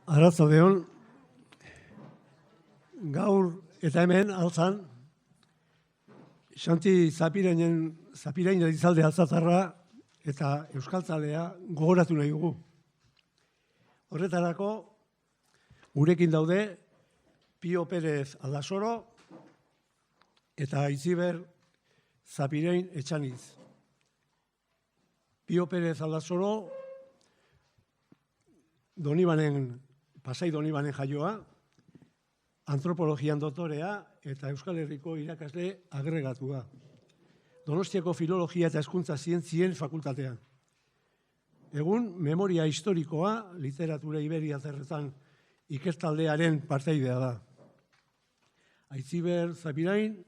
Arratsaldeon, gaur eta hemen altzan, Xanti Zapirain Elizalde Altzazarra eta Euskaltzalea gogoratu nahi dugu. Horretarako, gurekin daude Pio Pérez Aldasoro eta Itziber Zapirain Etxaniz. Pio Pérez Aldasoro, Pasai Donibanen jaioa, antropologian doktorea eta Euskal Herriko irakasle agregatua. Donostiako Filologia eta Hezkuntza Zientzien fakultatean. Egun, memoria historikoa, literatura iberiarretan ikertaldearen parteidea da. Aitziber Zapirain,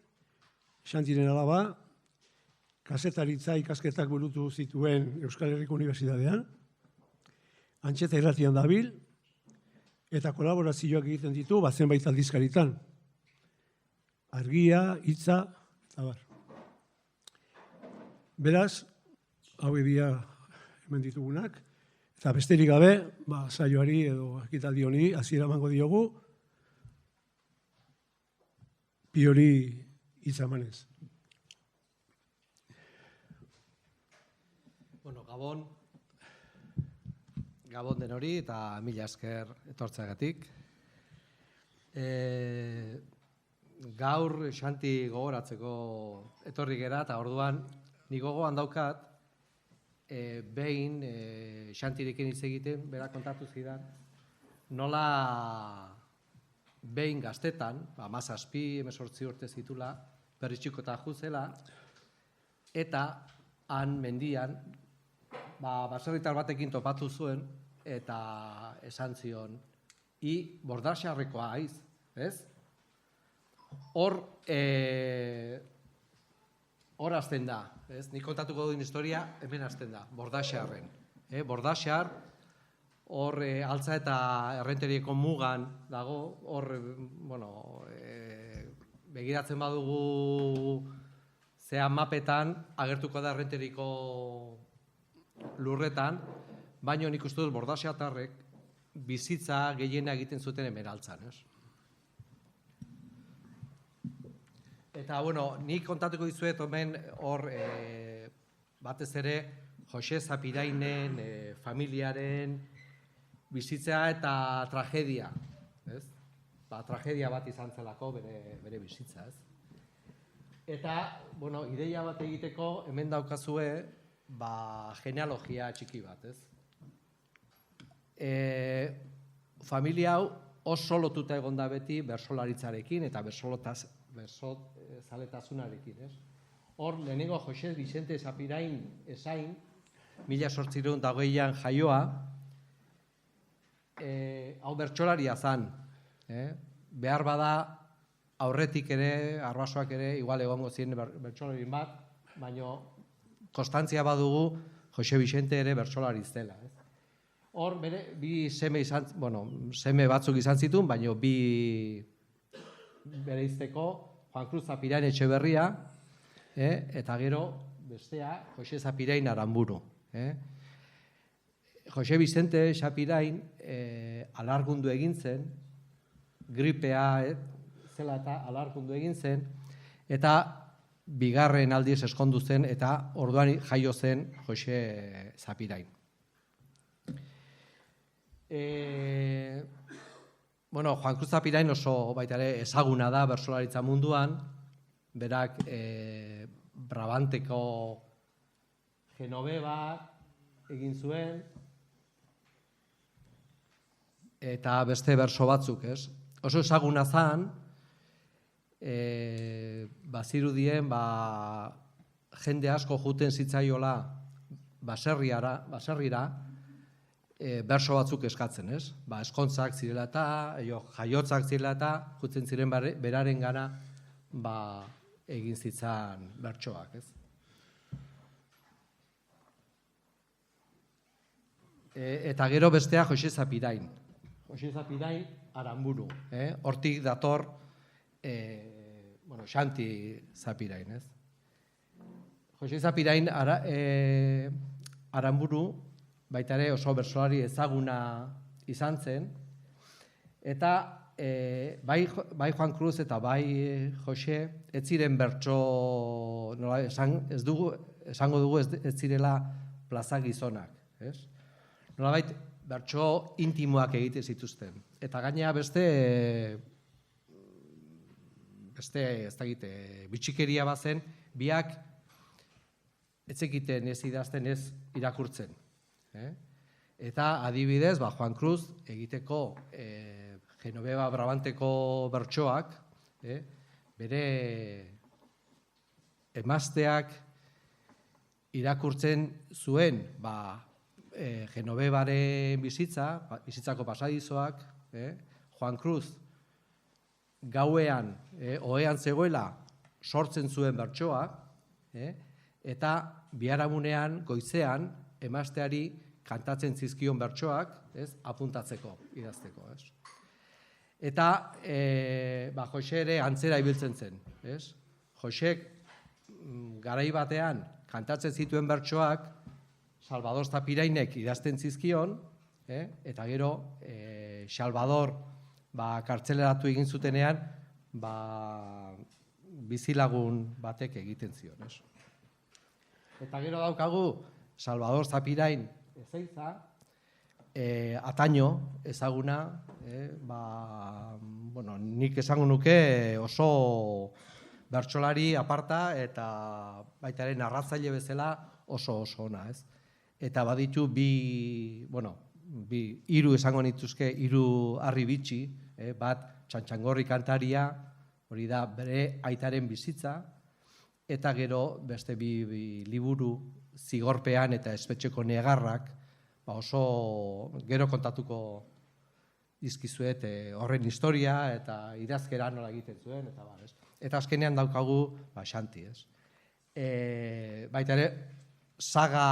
Xantiren alaba, kazetaritza ikasketak burutu zituen Euskal Herriko Unibertsitatean, Antxeta irratian dabil, eta kolaborazioak egiten ditu zenbait aldizkaritan. Argia, hitza, eta bar. Beraz, hau dira hemen ditugunak, eta besterik gabe, saioari edo ekitaldi honi hasiera emango diogu, Piori hitza emanez. Bueno, Gabon den hori eta mila esker etortzeagatik. Gaur Xanti gogoratzeko etorri gera eta orduan nik gogoan daukat behin Xantirekin hitz egiten, berak kontatu zidan, nola behin gaztetan, 17-18 urte zitula, Perritxikota juzela, eta han mendian, baserritar batekin topatu zuen, eta esan zion, bordaxarrekoa haiz, ez? Hor hasten da, ez? Nik kontatuko duen historia, hemen hasten da, bordaxarren. Bordaxar, hor altza eta errenterieko mugan dago, hor, begiratzen badugu zean mapetan, agertuko da errenteriko lurretan, baina nik uste dut bordaxatarrek bizitza gehiena egiten zuten hemen altzan, ez? Eta, nik kontatuko dizuet hemen hor batez ere Jose Zapirainen familiaren bizitza eta tragedia, ez? Tragedia bat izan zelako bere bizitza, ez? Eta, ideia bat egiteko hemen daukazue genealogia txiki bat, ez? Familia hau oso lotuta egon da beti bersolaritzarekin eta bersozaletasunarekin, ez? Hor, lehenengo Jose Vicente Zapirain esain, 1820an jaioa, hau bertsolaria zan, behar bada aurretik ere, arbasoak ere, igual egongo ziren bertsolarin bat, baina konstantzia badugu Jose Vicente ere bertsolari zela. Hor, bi seme batzuk izan zituen, baina bi bereizteko Juan Cruz Zapirain Etxeberria, eta gero bestea Jose Zapirain Aramburu. Jose Vicente Zapirain alargundu egin zen, gripea zela eta alargundu egin zen, eta bigarren aldiz eskondu zen eta orduan jaio zen Jose Zapirain. Juan Cruz Zapirain oso baita ere ezaguna da bertsolaritza munduan, berak Brabanteko Genoveva egin zuen, eta beste berso batzuk, ez? Oso ezaguna zan, bazirudien jende asko juten zitzaiola baserrira berso batzuk eskatzen, ez? Eskontzak zirela eta, jaiotzak zirela eta, jutzen ziren beraren gana egin zitzan bertsoak, ez? Eta gero bestea Jose Zapirain. Jose Zapirain Aramburu, hortik dator Xanti Zapirain, ez? Jose Zapirain Aramburu baita ere oso bertsolari ezaguna izan zen, Eta bai Juan Cruz eta bai Jose ez ziren bertso, nola esango dugu ez zirela plaza gizonak, ez? Nolabait bertso intimoak egite zituzten. Eta gaina beste ez dakite, bitxikeria bazen, biak ez zekiten ez idazten ez irakurtzen. Eta adibidez, Juan Cruz egiteko Genoveva Brabanteko bertsoak, bere emazteak irakurtzen zuen Genovevaren bizitzako pasadizoak, Juan Cruz gauean, ohean zegoela, sortzen zuen bertsoa, eta biharamunean, goizean, emazteari kantatzen zizkion bertsoak, apuntatzeko, idazteko. Eta Jose ere antzera ibiltzen zen. Josek garai batean kantatzen zituen bertsoak Salvador Zapirainek idazten zizkion, eta gero Salvador kartzeleratu egin zutenean bizilagun batek egiten zion. Eta gero daukagu Salvador Zapirain Ezeiza, Ataño ezaguna, nik esango nuke oso bertsolari aparta eta baitaren narratzaile bezala oso ona, ez? Eta baditu hiru esango nituzke, hiru harri bitxi, bat Txantxangorri kantaria, hori da bere aitaren bizitza, eta gero beste bi liburu Zigorpean eta Espetxeko negarrak, oso gero kontatuko dizkizuet horren historia eta idazkera nola egiten zuen, eta azkenean daukagu Xanti, ez? Baita ere, saga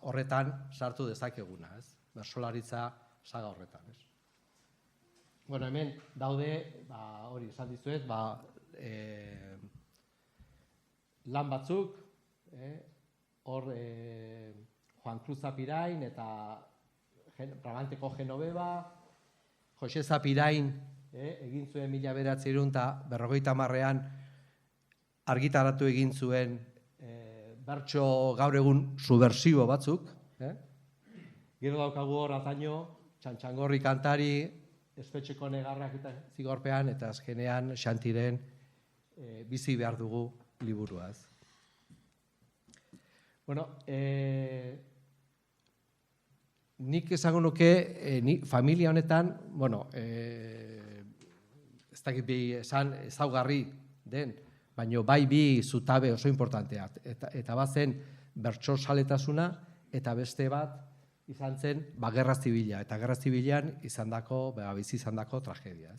horretan sartu dezakeguna, ez? Bertsolaritza saga horretan, ez? Bueno, hemen daude, hori esan dizuet, lan batzuk, hor Juan Cruz Zapirain eta Brabanteko Genoveva, Jose Zapirain egin zuen 1950ean argitaratu egin zuen bertso gaur egun subversibo batzuk. Gero daukagu hor Ataño, Txantxangorri kantari, Espetxeko negarrak eta Zigorpean, eta azkenean Xantiren bizi behar dugu liburuaz. Bueno, nik esango nuke familia honetan, ez dakit bi esan ezaugarri den, baina bai bi zutabe oso importanteak. Eta bat zen bertso saletasuna, eta beste bat izan zen Gerra Zibila. Eta Gerra Zibilan bizi izandako tragedia.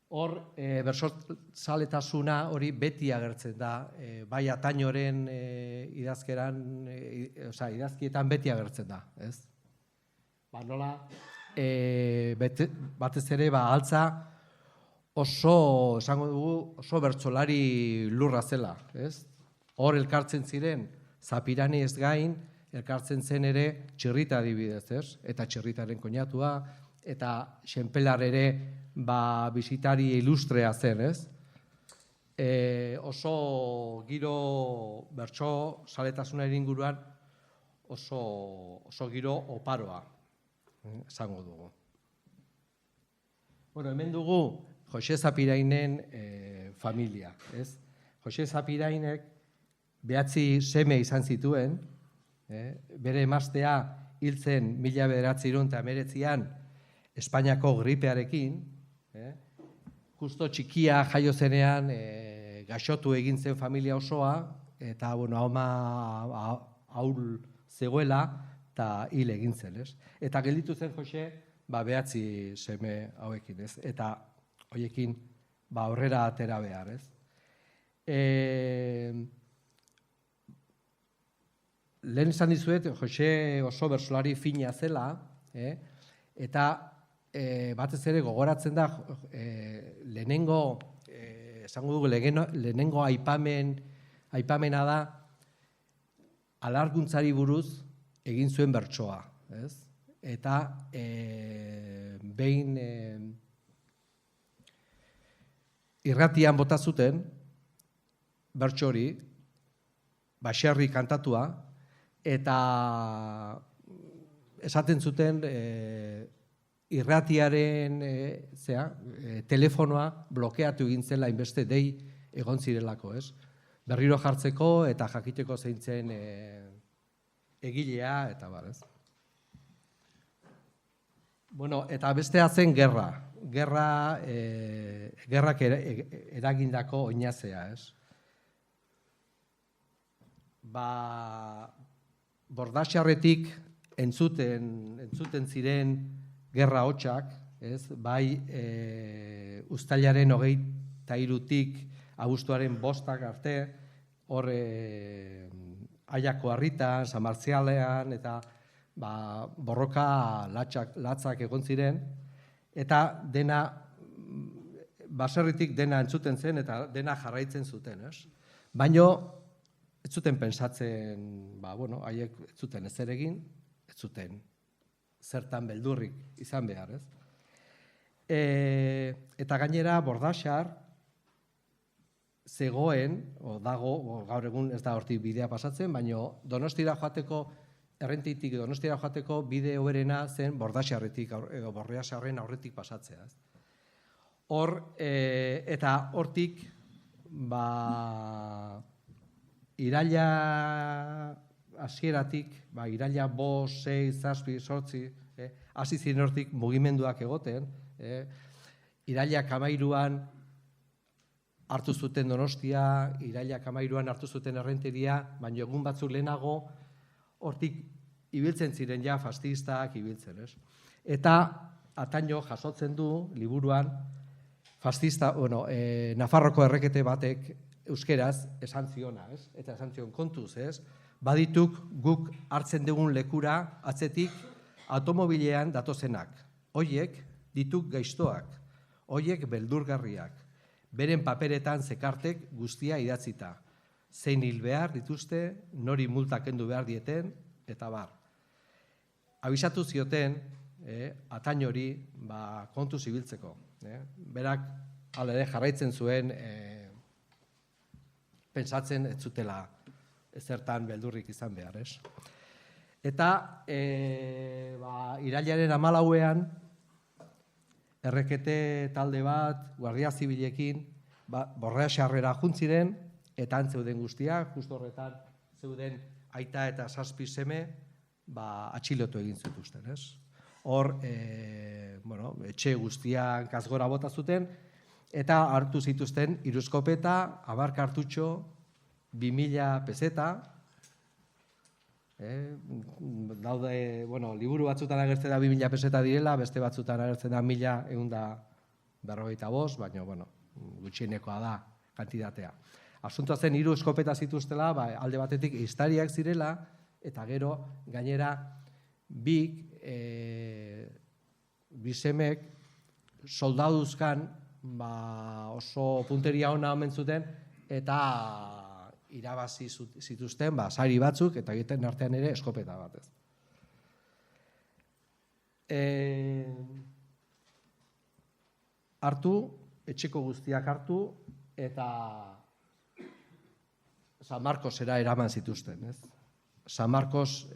Hor, bertso saletasuna hori beti agertzen da, bai Atañoren idazkietan beti agertzen da, ez? Nola, batez ere, altza oso, esango dugu, oso bertsolari lurra zela, ez? Hor elkartzen ziren, Zapirani ez gain, elkartzen zen ere Txirrita adibidez, ez? Eta Txirritaren koinatua, eta Xenpelar ere bisitari ilustrea zen, ez? Oso giro bertso saletasunaren inguruan oso giro oparoa, esango dugu. Bueno, hemen dugu Jose Zapirainen familia, ez? Jose Zapirainek 9 seme izan zituen, bere emaztea hil zen 1919an Espainiako gripearekin, justo txikia jaio zenean gaixotu egin zen familia osoa, eta ama ahul zegoela, eta hil egin zen, ez? Eta gelditu zen Jose, 9 seme hauekin, ez? Eta horiekin aurrera atera behar, ez? Lehen esan dizuet, Jose oso bertsolari fina zela, eta batez ere gogoratzen da lehenengo, esango dugu, lehenengo aipamena da alarguntzari buruz egin zuen bertsoa, ez? Eta behin irratian bota zuten, bertso hori, baserri kantatua, eta esaten zuten irratiaren telefonoa blokeatu egin zela inbeste dei egon zirelako, ez? Berriro jartzeko eta jakiteko zeintzen egilea eta bar, ez? Bueno, eta bestea zen gerra. Gerrak eragindako oinazea, ez? Bordaxarretik entzuten ziren gerra hotxak, ez? Bai uztailaren 23tik abuztuaren 5 arte, hor Aiako harritan, San Martzialean, eta borroka latzak egon ziren, eta dena, baserritik dena entzuten zen, eta dena jarraitzen zuten, ez? Baina, ez zuten pensatzen, haiek ez zuten ezer egin, ez zuten zertan beldurrik izan behar, ez? Eta gainera, Bordaxar zegoen, gaur egun ez da hortik bidea pasatzen, baina Donostira joateko, Errentitik Donostira joateko bide hoberena zen Bordaxarretik, edo Bordaxarren aurretik pasatzea. Hor, eta hortik, iraila hasieratik, iraila 5, 6, 7, 8, hasi ziren hortik mugimenduak egoten, irailak 13an hartu zuten Donostia, irailak 13an hartu zuten Errenteria, baina egun batzuk lehenago hortik ibiltzen ziren ja fascistak ibiltzen, ez? Eta Ataño jasotzen du liburuan fascista, Nafarroko errekete batek euskeraz esan ziona, ez? Eta esan zion kontuz, ez? Badituk guk hartzen dugun lekura atzetik automobilean datozenak. Hoiek dituk gaiztoak, hoiek beldurgarriak, beren paperetan zekartek guztia idatzita. Zein hil behar dituzte, nori multa kendu behar dieten, eta bar. Abisatu zioten, Atañori, kontuz ibiltzeko. Berak, ere jarraitzen zuen, pentsatzen ez zutela ezertan beldurrik izan behar, ez? Eta, irailaren 14ean, errekete talde bat, Guardia Zibilekin, Bordaxarrera juntziren, eta antzeuden guztiak, justo horretan zeuden aita eta 7 seme atxilotu egin zituzten, ez? Hor, etxe guztiak gazgora bota zuten, eta hartu zituzten 3 eskopeta, 10 kartutxo, 2000 peseta, daude, liburu batzutan agertzen da 2000 peseta direla, beste batzutan agertzen da 1145, baina, gutxienekoa da kantitatea. Asuntoa zen 3 eskopeta zituztela, alde batetik ehiztariak zirela, eta gero gainera bisemek soldaduzkan oso punteria ona omen zuten, eta irabazi zituzten sari batzuk, eta egiten artean ere eskopeta batez. Hartu, etxeko guztiak hartu, eta San Marcosera eraman zituzten, ez? San Marcos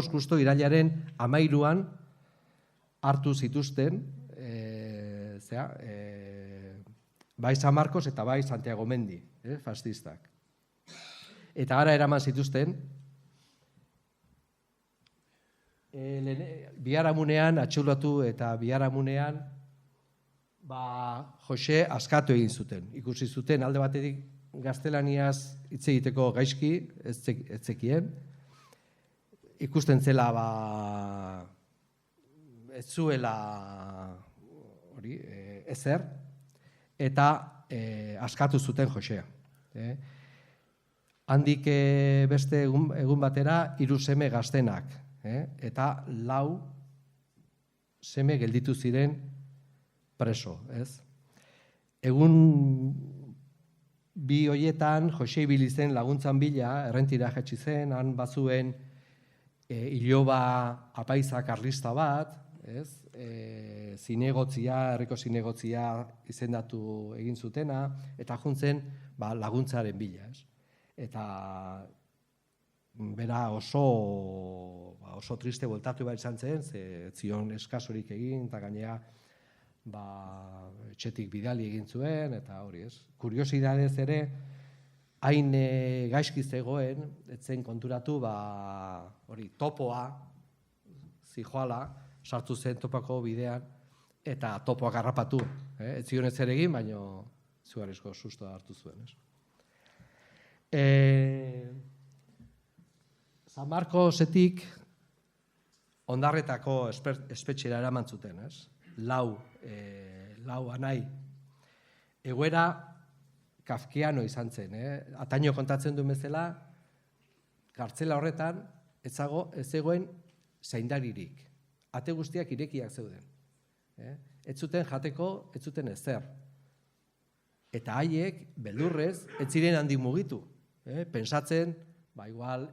justo irailaren 13an hartu zituzten, bai San Marcos eta bai Santiago Mendi, fascistak. Eta gara eraman zituzten, biharamunean, atxilatu eta biharamunean, Jose askatu egin zuten. Ikusi zuten alde batetik gaztelaniaz hitz egiteko gaizki, ez zekien. Ikusten zela ez zuela ezer, eta askatu zuten Josea. Handik beste egun batera 3 seme gaztenak, eta 4 seme gelditu ziren preso, ez? Egun bi hoietan, Jose ibili zen laguntzan bila, Errentira jaitsi zen, han bazuen iloba apaiza karlista bat, ez? Zinegotzia, herriko zinegotzia izendatu egin zutena, eta juntzen laguntzaren bila, ez? Eta bera oso triste voltatu behar izan zen, ze zion eskasorik egin, eta gainea etxetik bidali egin zuen, eta hori ez. Kuriosidadez ere, hain gaizki zegoen, etzen konturatu, hori, topoa, zijoala, sartu zen topako bidean, eta topoak harrapatu. Ez zion ez ere egin, baina zugarrizko susto hartu zuen, ez. San Marcosetik Ondarretako espetxera eraman zuten, ez? Lau anai. Egoera kafkiano izan zen, Ataino kontatzen duen bezala, kartzela horretan ez zegoen zaindaririk. Ate guztiak irekiak zeuden. Ez zuten jateko, ez zuten ezer. Eta haiek, beldurrez, ez ziren handi mugitu. Pentsatzen, igual,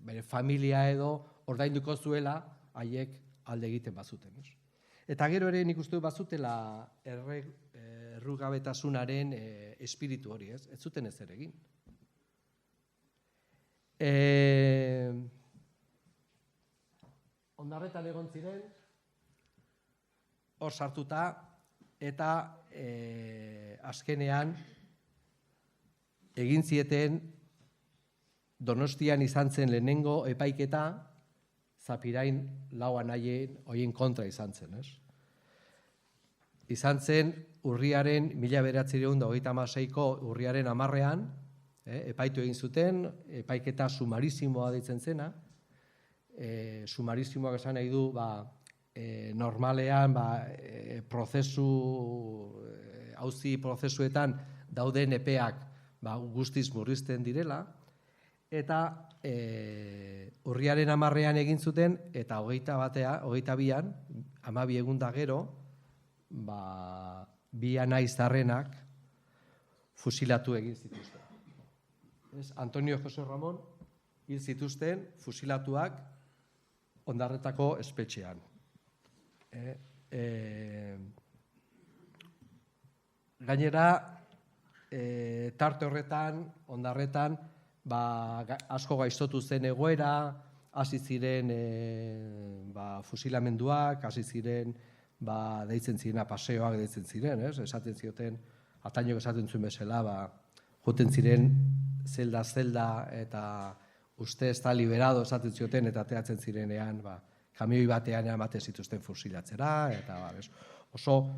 bere familia edo ordainduko zuela, haiek alde egiten bazuten. Eta gero ere nik uste bazutela errugabetasunaren espiritu hori, ez zuten ezer egin. Ondarretan egon ziren, hor sartuta, eta azkenean egin zieten Donostian izan zen lehenengo epaiketa, Zapirain lau anaien horien kontra izan zen, ez? Izan zen urriaren 1926ko urriaren 10ean, epaitu egin zuten, epaiketa sumarizimoa deitzen zena. Sumarizimoak esan nahi du, normalean, auzi prozesuetan dauden epeak guztiz murrizten direla, eta urriaren 10ean egin zuten, eta 22an, 12 egun da gero, bi anai zarrenak fusilatu egin zituzten. Antonio Jose Ramon hil zituzten fusilatuak Ondarretako espetxean. Gainera, tarte horretan, Ondarretan, asko gaiztotu zen egoera, hasi ziren fusilamenduak, hasi ziren deitzen ziren, paseoak deitzen ziren, esaten zioten, Atainok esaten zuen bezala, joten ziren zelda eta uste ez da liberado esaten zioten, eta teatzen zirenean, kamioi batean ematen zituzten fusilatzera, eta oso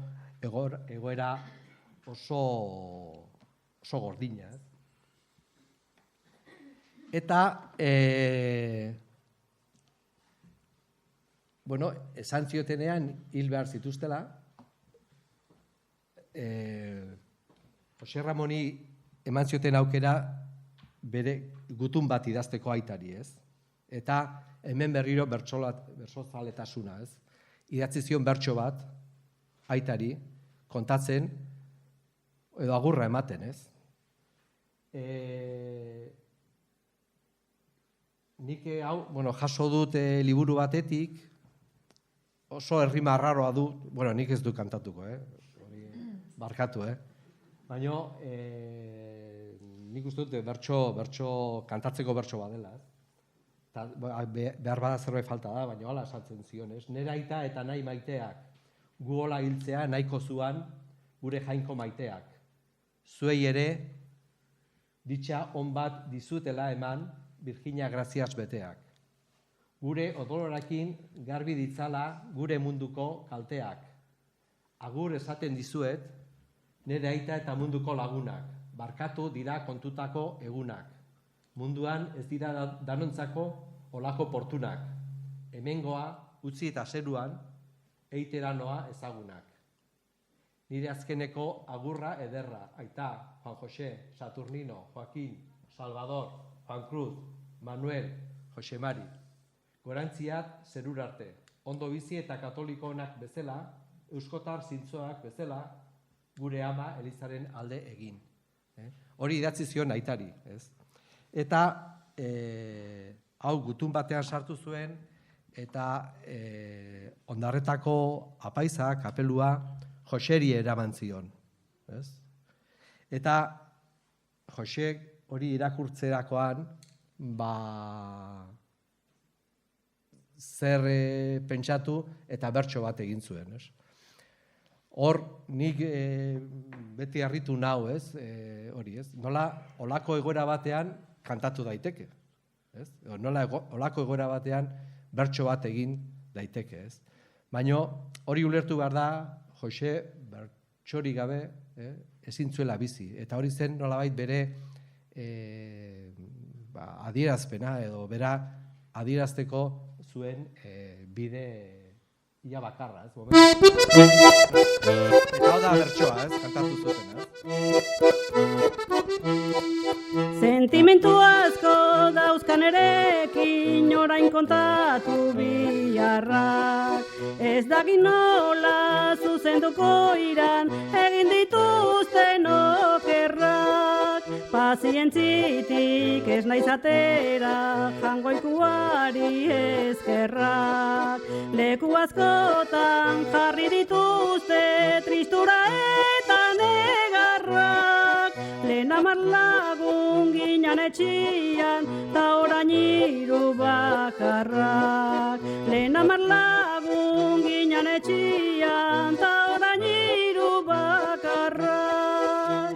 egoera oso gordina. Eta, esan ziotenean hil behar zituztela, Jose Ramoni eman zioten aukera bere gutun bat idazteko aitari, ez? Eta hemen berriro bertsozaletasuna, ez? Idatzi zion bertso bat aitari, kontatzen, edo agurra ematen, ez? Nik jaso dut liburu batetik, oso errima arraroa du, nik ez du kantatuko, barkatu, baina nik uste dut kantatzeko bertso badela, behar bada zerbait falta da, baina hala esaten zion, nire aita eta nahi maiteak, gu hola hiltzea nahiko zuan gure jainko maiteak. Zuei ere, ditxa on bat dizutela eman, Virginia Grazias beteak. Gure odolorakin garbi ditzala gure munduko kalteak. Agur esaten dizuet, nire aita eta munduko lagunak. Barkatu dira kontutako egunak. Munduan ez dira danontzako olako portunak. Hemengoa, utzi eta zeruan, eitera noa ezagunak. Nire azkeneko agurra ederra, aita, Juan José, Saturnino, Joaquín, Salvador, Juan Cruz, Manuel, Jose Mari. Gorantziat zerur arte, ondo bizi eta katolikonak bezala, euskotar zintzoak bezala, gure ama Elizaren alde egin. Hori idatzi zion aitari, ez? Eta hau gutun batean sartu zuen, eta Ondarretako apaiza, kapelua, Joseri eraman zion. Eta Josek hori irakurtzerakoan, zer pentsatu eta bertso bat egin zuen. Hor, nik beti harritu nau, nola olako egoera batean kantatu daiteke. Nola olako egoera batean bertso bat egin daiteke. Baina hori ulertu behar da, Jose bertsorik gabe ezin zuela bizi. Eta hori zen nolabait bere adierazpena edo bera adierazteko zuen bide ia bakarra. Eta hau da bertsoa, kantatu zuten. Sentimentu asko dauzkan erekin orain kontatu biharrak. Ez dakit nola zuzenduko iran egin dituzten okerrak. Pazientzitik ez naiz atera jangoikuari eskerrak. Leku askotan jarri dituzte tristura eta negarrak. Lehen 10 lagun ginen etxian, ta orain 3 bakarrak. Lehen 10 lagun ginen etxian, ta orain 3 bakarrak.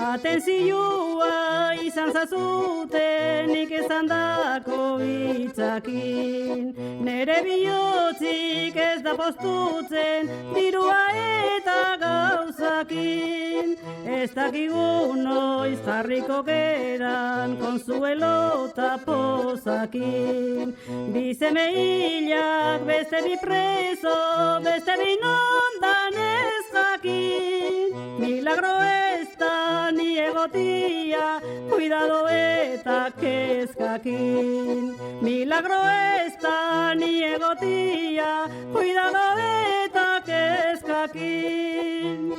Atentzioa izan zazuten nik esan dako hitzakin. Nere bihotzik ez da postutzen dirua eta gauzakin. Ez dakigu noiz jarriko geran konsuelo eta pozakin. Bi seme hilak, beste bi preso, beste bi nondan ez jakin. Milagro ez da ni egotia, cuidado eta kezkakin. Milagro ez da ni egotia, cuidado eta kezkakin.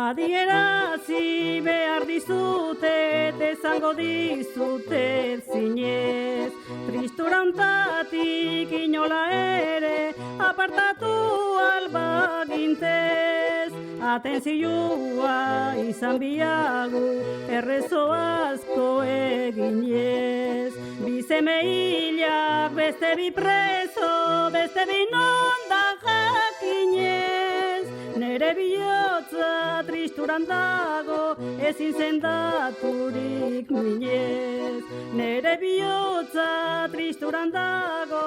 Adierazi behar dizute, esango dizute zinez. Tristura hontatik inola ere apartatu albagintez. Atentzioa izan biagu errezo asko eginez. Bi seme hilak, beste bi preso, beste bi nondan jakinez. Nere bihotza tristuran dago, ezin sendaturik minez. Nere bihotza tristuran dago,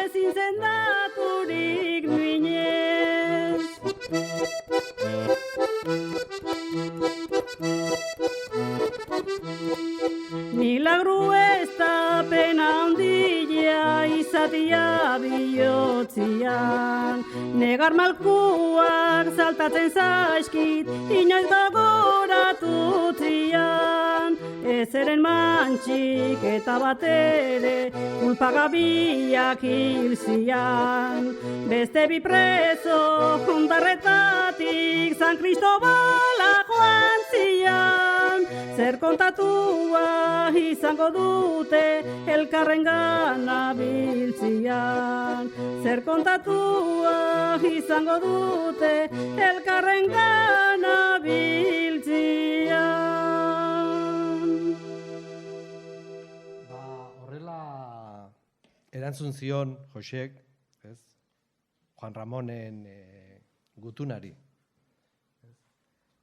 ezin sendaturik minez. Milagru ez da pena handia izatia bihotzian. Negar malkuak saltatzen zaizkit, inoiz gogoratutzian. Ezeren mantxik eta batere, kulpagabiak hilzian. Beste bi preso, Ondarretatik, San Cristobala joan zian. Zer kontatua izango dute, elkarren gana biltzian. Zer kontatua izango dute, elkarren gana biltzian. Horrela erantzun zion Josek, Juan Ramonen gutunari.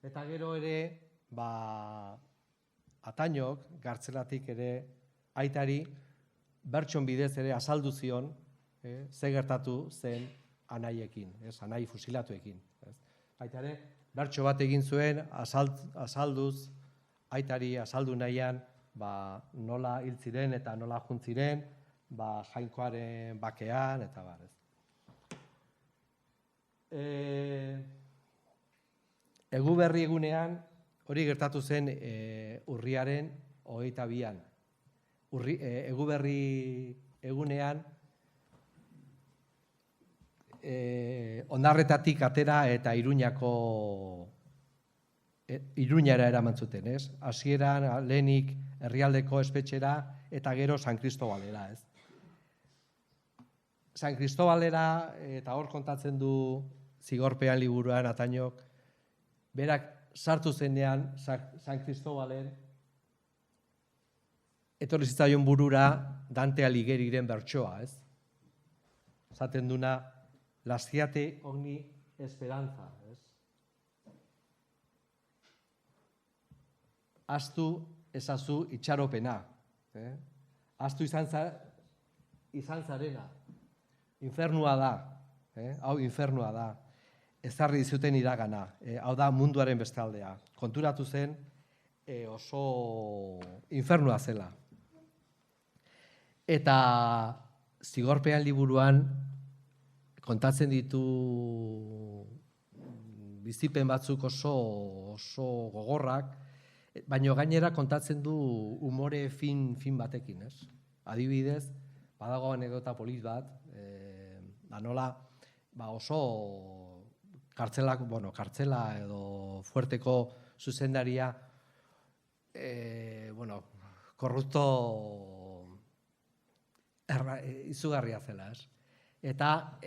Eta gero ere, Atañok, gartzelatik ere, aitari, bertson bidez ere azaldu zion, ze gertatu zen anaiekin, anai fusilatuekin. Aitare, bertso bat egin zuen, azalduz, aitari azaldu nahian, nola hil ziren eta nola juntziren, Jainkoaren bakean, eta bar. Eguberri egunean, hori gertatu zen urriaren 22an. Eguberri egunean, Ondarretatik atera eta Iruñara eraman zuten, ez? Hasieran lehenik Herrialdeko espetxera eta gero San Kristobalera, ez? San Kristobalera, eta hor kontatzen du Zigorpean liburuan Atañok, berak sartu zenean San Kristobalen, etorri zitzaion burura Dante Alighieriren bertsoa, ez? Esaten duna, lasciate ogni esperanza, ez? Ahaztu ezazu itxaropena, ahaztu izan zarena, infernua da, hau infernua da, ezarri dizuten iragana, hau da munduaren bestaldea. Konturatu zen oso infernua zela. Eta Zigorpean liburuan kontatzen ditu bizipen batzuk oso gogorrak, baina gainera kontatzen du umore fin batekin, ez? Adibidez, badago anekdota polit bat, nola oso kartzela edo fuerteko zuzendaria, korrupto izugarria zela, ez? Eta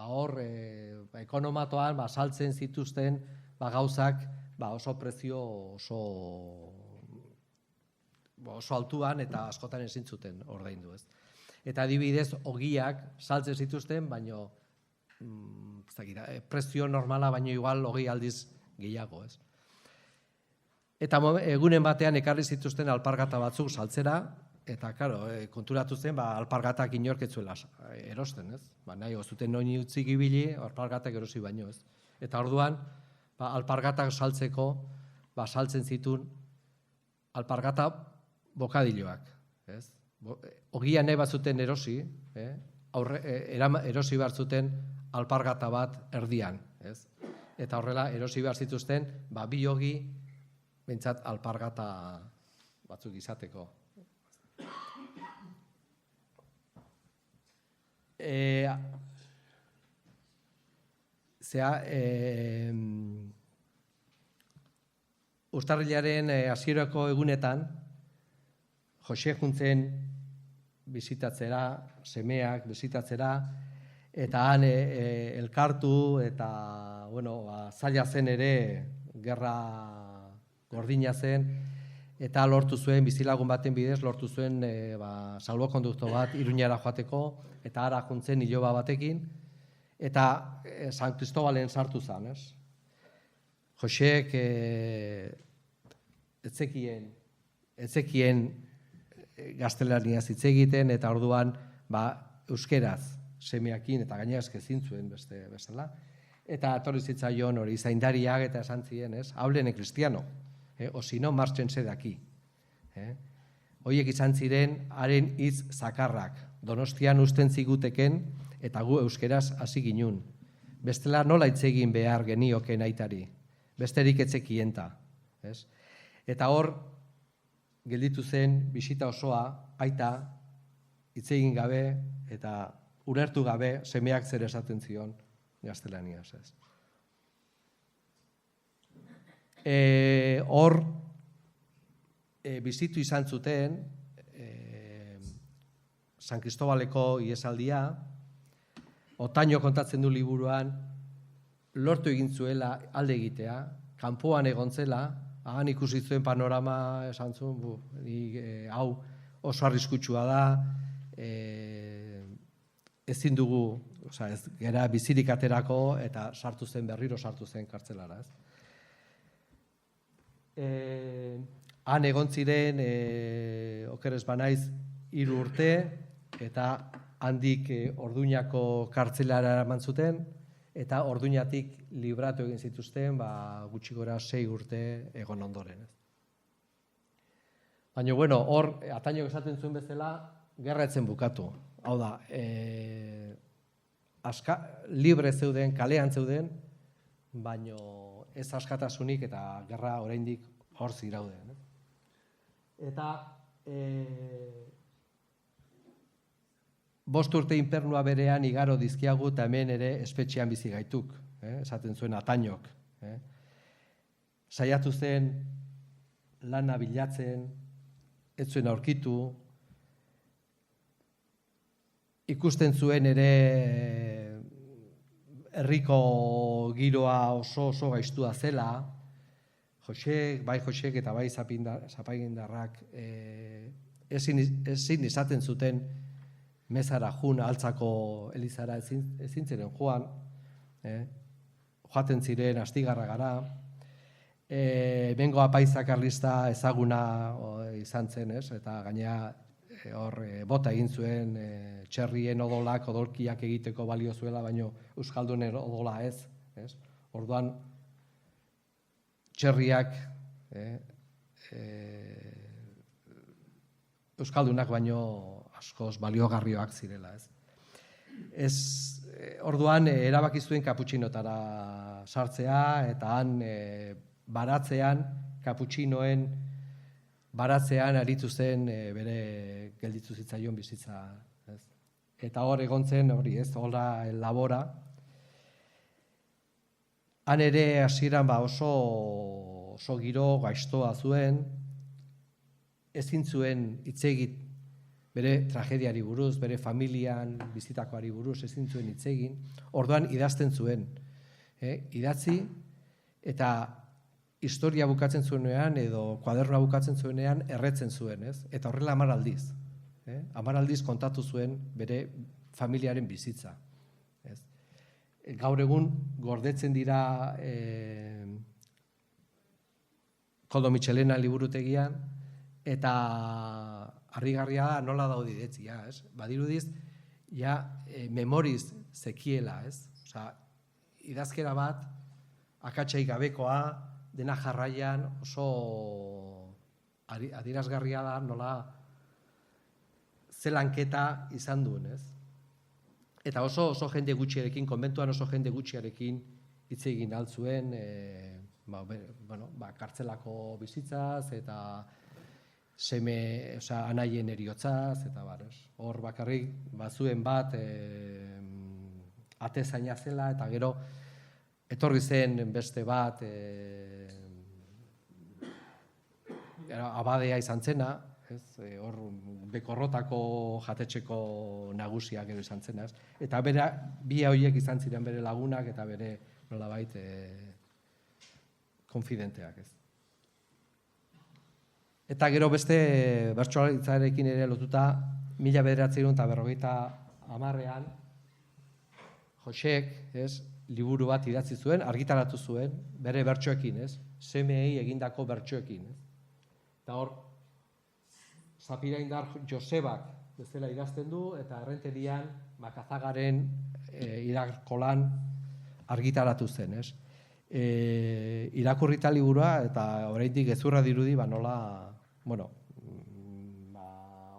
hor, ekonomatoan saltzen zituzten gauzak oso prezio oso altuan eta askotan ezin zuten ordaindu, ez? Eta adibidez, ogiak saltzen zituzten, baino prezio normala baino igual 20 aldiz gehiago, ez? Eta egunen batean ekarri zituzten alpargata batzuk saltzera, eta, karo, konturatu zen, alpargatak inork ez zuela erosten, ez? Nahi, zuten noin utzik ibili, alpargatak erosi baino, ez? Eta orduan, alpargatak saltzeko, saltzen zituen alpargata bokadiloak, ez? Ogia nahi bat zuten erosi, erosi behar zuten alpargata bat erdian, ez? Eta horrela, erosi behar zituzten, bi ogi, behintzat alpargata batzuk izateko. Uztarrilaren hasierako egunetan, Jose juntzen bizitatzera, semeak bizitatzera, eta han elkartu eta, zaila zen ere, gerra gordina zen, eta lortu zuen, bizilagun baten bidez, lortu zuen salbokondukto bat Iruñara joateko, eta ara juntzen iloba batekin, eta San Kristobalen sartu zen, ez? Joseek etzekien gaztelaniaz hitz egiten, eta orduan euskeraz semeakin, eta gainera ezkezin zuen bestela. Eta etorri zitzaion hori zaindariak eta esan ziren, ez? Hablene cristiano, o si no, martxense de aquí. Horiek izan ziren, haren hitz zakarrak, Donostian usten ziguteken, eta gu euskeraz hasi ginun. Bestela nola hitz egin behar genioken aitari, besterik etzekienta. Eta hor, gelditu zen, bisita osoa, aita, hitz egin gabe, eta ulertu gabe, semeak zer esaten zion gaztelaniaz, ez. Hor, bizitu izan zuten, San Kristobaleko iesaldia, Otaño kontatzen du liburuan, lortu egin zuela alde egitea, kanpoan egon zela, han ikusi zuen panorama esan zuen, hau oso arriskutsua da, ezin dugu, ez gera bizirik aterako, eta berriro sartu zen kartzelara, ez. Han egon ziren, okerez banaiz, 3 urte, eta handik Orduñako kartzelara eraman zuten, eta Orduñatik libratu egin zituzten, gutxi gora 6 urte egon ondoren. Baina, hor, Atañok esaten zuen bezala, gerra etzen bukatu. Hau da, libre zeuden, kalean zeuden, baina ez askatasunik eta gerra oraindik hor zirauden. Eta, 5 urte inpernua berean igaro dizkiagu eta hemen ere espetxean bizi gaituk, esaten zuen Atañok. Saiatu zen lana bilatzen, ez zuen aurkitu, ikusten zuen ere herriko giroa oso gaiztua zela, Josek eta bai Zapaigindarrak ezin izaten zuten mezara jun altzako elizara ezin ziren joan, joaten ziren Astigarra gara, bengo apaiza karlista ezaguna izan zen, eta gainea hor bota egin zuen txerrien odolak, odolkiak egiteko balio zuela, baino euskaldunen odola ez. Orduan, txerriak euskaldunak baino askoz baliogarrioak zirela. Orduan, erabaki zuen kaputxinotara sartzea, eta han baratzean, kaputxinoen baratzean aritu zen bere gelditu zitzaion bizitza. Eta hor egon zen, hola labora. Han ere hasieran oso giro gaiztoa zuen, ezin zuen hitz egin bere tragediari buruz, bere familian bizitakoari buruz, ezin zuen hitz egin. Orduan idazten zuen. Idatzi eta historia bukatzen zuenean edo kuadernoa bukatzen zuenean erretzen zuen, eta horrela 10 aldiz. 10 aldiz kontatu zuen bere familiaren bizitza. Gaur egun gordetzen dira Koldo Mitxelena liburutegian, eta harrigarria da nola daude idatzia, badirudiz, memoriz zekiela, idazkera bat, akatsai gabekoa, dena jarraian oso adierazgarria da nola zelanketa izan duen, Eta oso jende gutxiarekin, konbentuan oso jende gutxiarekin hitz egin altzuen, kartzelako bizitzaz, eta anaien eriotzaz, eta hor bakarrik bazuen bat atezaina zela, eta gero etorri zen beste bat abadea izan zena, hor Bekorrotako jatetxeko nagusiak gero izan zena, eta bi horiek izan ziren bere lagunak eta bere nolabait konfidenteak. Eta gero beste bertsoaritzarekin ere lotuta 1950ean Josek liburu bat idatzi zuen, argitaratu zuen, bere bertsoekin, semeei egindako bertsoekin. Eta hor, Zapiraindar Josebak bezala idazten du, eta Errenterian Makazagaren irakolan argitaratu zen. Irakurrita liburua, eta oraindik gezurra dirudi, nola,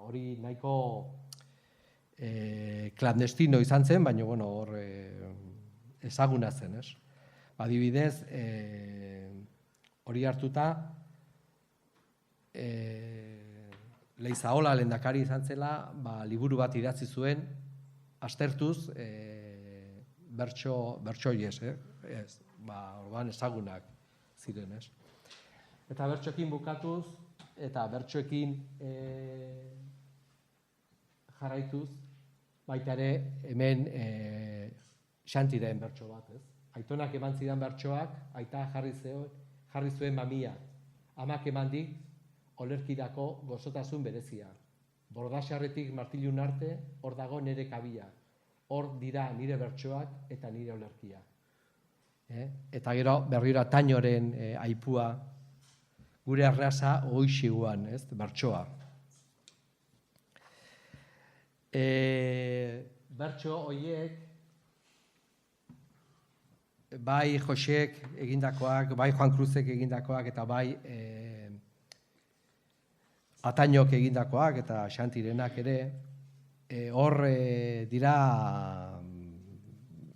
hori nahiko klandestino izan zen, baina hor ezaguna zen. Adibidez, hori hartuta, Leizaola lehendakari izan zela, liburu bat idatzi zuen, aztertuz bertsoiez, orduan ezagunak ziren. Eta bertsoekin bukatuz, eta bertsoekin jarraituz, baita ere hemen Xantiren bertso bat. Aitonak eman zidan bertsoak, aita jarri zuen mamia. Amak emandik, olerkirako gozotasun berezia. Bordaxarretik martilun arte, hor dago nire kabia. Hor dira nire bertsoak eta nire olerkia. Eta gero berriro Tañoren aipua, gure arraza oixiguan, bertsoa. Bertso horiek, bai Josek egindakoak, bai Juan Cruzek egindakoak, eta bai Atañok egindakoak eta Xantirenak ere, hor dira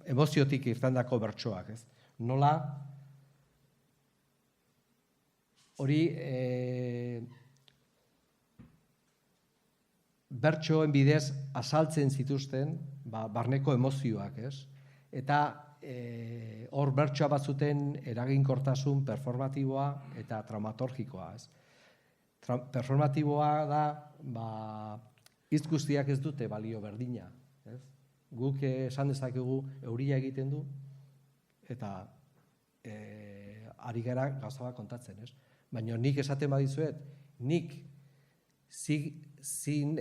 emoziotik irtandako bertsoak. Nola, hori bertsoen bidez azaltzen zituzten barneko emozioak, ez? Eta hor bertsoa batzuten eraginkortasun performatiboa eta traumatorgikoa, ez? Performatiboa da, hitz guztiak ez dute balio berdina, ez? Guk esan dezakegu euria egiten du, eta ari gara gauza bat kontatzen, ez? Baina nik esaten badizuet, nik zin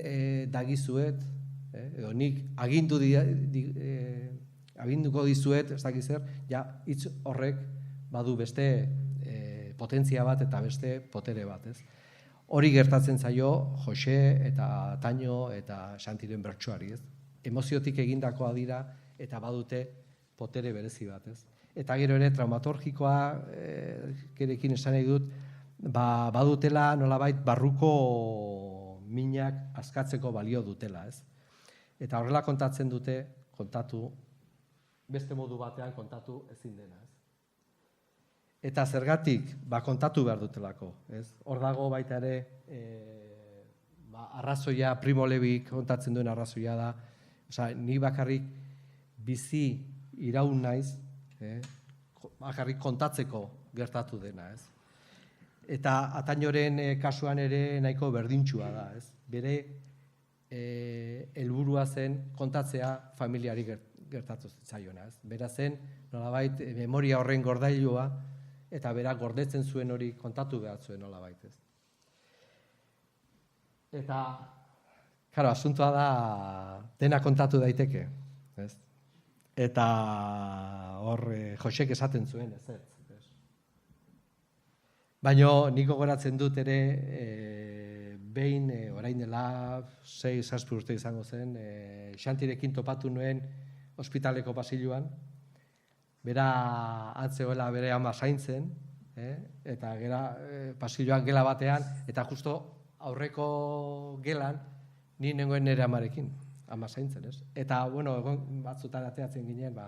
dagizuet, edo nik aginduko dizuet, ez dakiz zer, ja, hitz horrek badu beste potentzia bat eta beste potere bat, ez? Hori gertatzen zaio Jose eta Taño eta Xantiren bertsoari, ez? Emoziotik egindakoa dira eta badute potere berezi bat, ez? Eta gero ere traumatorgikoa kerekin esan nahi dut, badutela nolabait barruko minak askatzeko balio dutela, ez? Eta horrela kontatzen dute, kontatu, beste modu batean kontatu ezin dena, ez? Eta zergatik, kontatu behar dutelako, ez? Hor dago baita ere, arrazoia, Primo Levi kontatzen duen arrazoia da, ni bakarrik bizi iraun naiz, bakarrik kontatzeko gertatu dena, ez? Eta Atañoren kasuan ere nahiko berdintxua da, ez? Bere helburua zen kontatzea familiari gertatu zaiona, ez? Bera zen, nolabait, memoria horren gordailua, eta bera gordetzen zuen hori kontatu behar zuen nolabait, ez? Eta, karo, asuntoa da, dena kontatu daiteke, ez? Eta hor Josek esaten zuen, ez? Baina niko goratzen dut ere, behin, orain dela, 6-7 urte izango zen, Xantirekin topatu nuen ospitaleko pasiluan, bera antzegoela bere ama zaintzen, eta pasiluan gela batean, eta justo aurreko gelan, ni nengoen nire amarekin, ama zaintzen, ez? Eta, bueno, batzutan ateatzen ginen,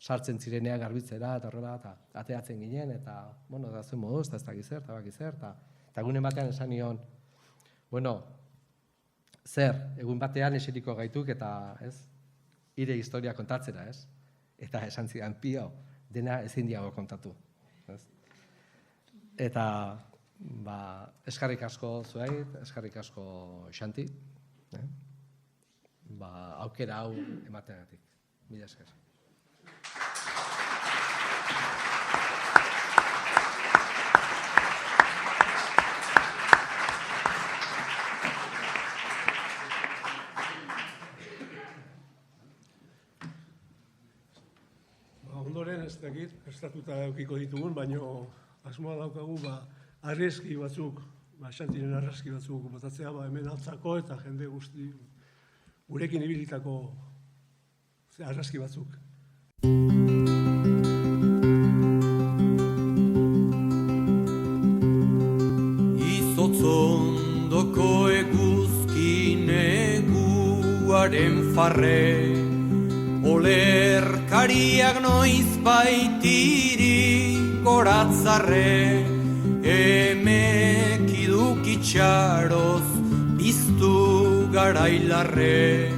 sartzen zirenean garbitzera, eta horrela, eta ateatzen ginen, eta, bueno, da zen moduz, eta ez dakizer, eta bakizer, eta egunen batean esan nion, bueno, zer, egun batean eseriko gaituk, eta, ez, ire historia kontatzera, ez? Eta esan zidan, pio, dena ezin diago kontatu, ez? Eta, eskarrik asko zuait, eskarrik asko Xanti, aukera hau emateagatik. Mila esker. Ondoren ez dakit, prestatuta eukiko ditugun, baina asmoa daukagu arrezki batzuk, Xantiren arrezki batzuk botatzea, hemen altzako eta jende guzti gurekin ibilitako arrezki batzuk. Izotzondoko eguzki neguaren farre, olerkariak noiz baitiri goratzarre, emek idukitxaroz biztu garailarre,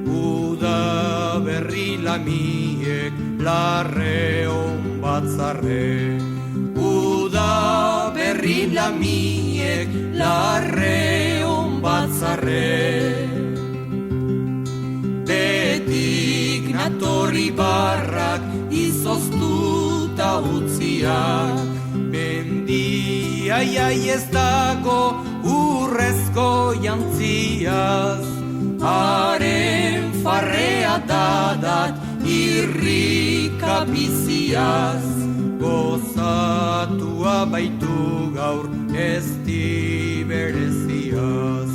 uda berri lamiek larre on batzarre, uda berri lamiek larre on batzarre. Betik natorri barrak izoztuta utziak, mendia ez dago urrezko jantziaz, haren farrea dadat irrika biziaz, gozatua baitu gaur ez bereziaz,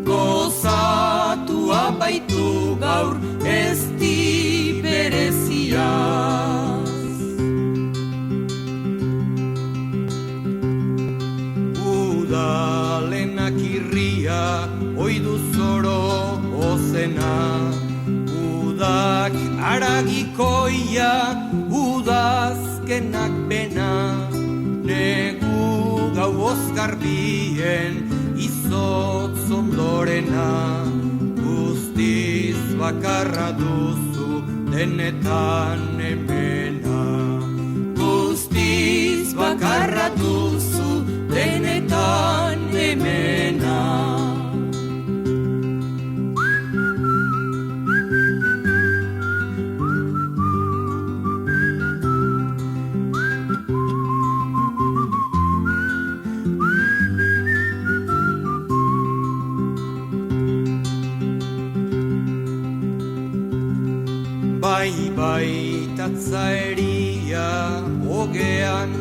gozatua baitu gaur ez bereziaz. Udalenak irria oidu zoro ozena, udak aragikoia, udazkenak bena, negu gau ozgarbien izotz ondorena, bakarra duzu denetan emena. Guztiz bakarra duzu denetan emena. Bai, tatzaeria ogean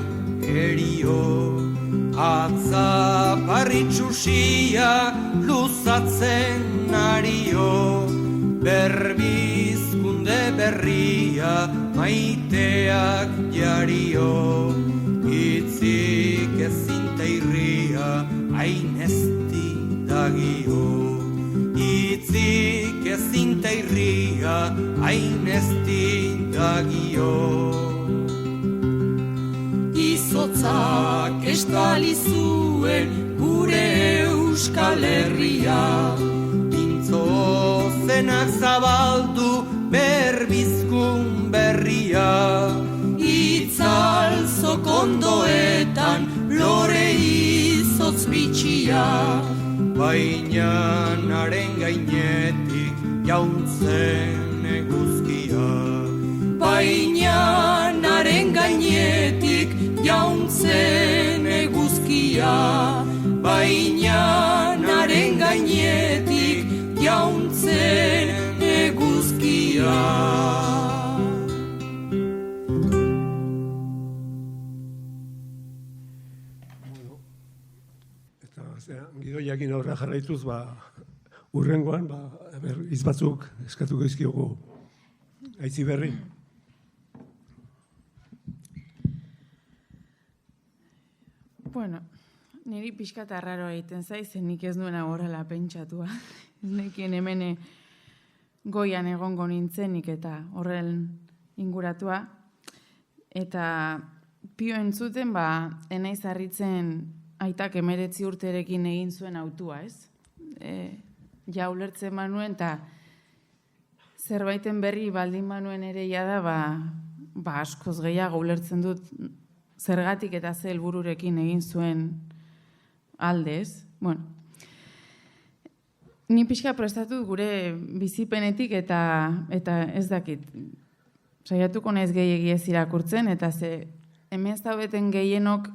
erio, atza parritxusia luzatzen ario, berbizkunde berria maiteak jario, itzik ezinte irria hain ezti dagio. Itzik ezinte irria hain ezti dagio. Izotzak estali zuen gure Euskal Herria, pintzo zenak zabaldu berbizkun berria, itzal zokondoetan lore izotz bitxia, baina haren gainetik jauntzen eguzkia. Baina haren gainetik jauntzen eguzkia. Baina haren gainetik jauntzen eguzkia. Gidoiakin aurra jarraituz, urrengoan, hitz batzuk eskatuko izkiogu Aitzi Berri. Bueno, niri pixka eta arraro egiten zaizen nik ez duena horrela pentsatua. Ez nekien hemen goian egongo nintzenik eta horren inguratua. Eta pio entzuten, enaiz harritzen aitak 19 urterekin egin zuen autua, ez? Ja ulertzen manuen, eta zerbaiten berri baldin manuen ere jada, askoz gehiago ulertzen dut zergatik eta ze helbururekin egin zuen alde, ez? Bueno, ni pixka prestatut gure bizipenetik eta ez dakit. Saiatuko naiz gehiegi ez irakurtzen, eta hemen zaudeten gehienok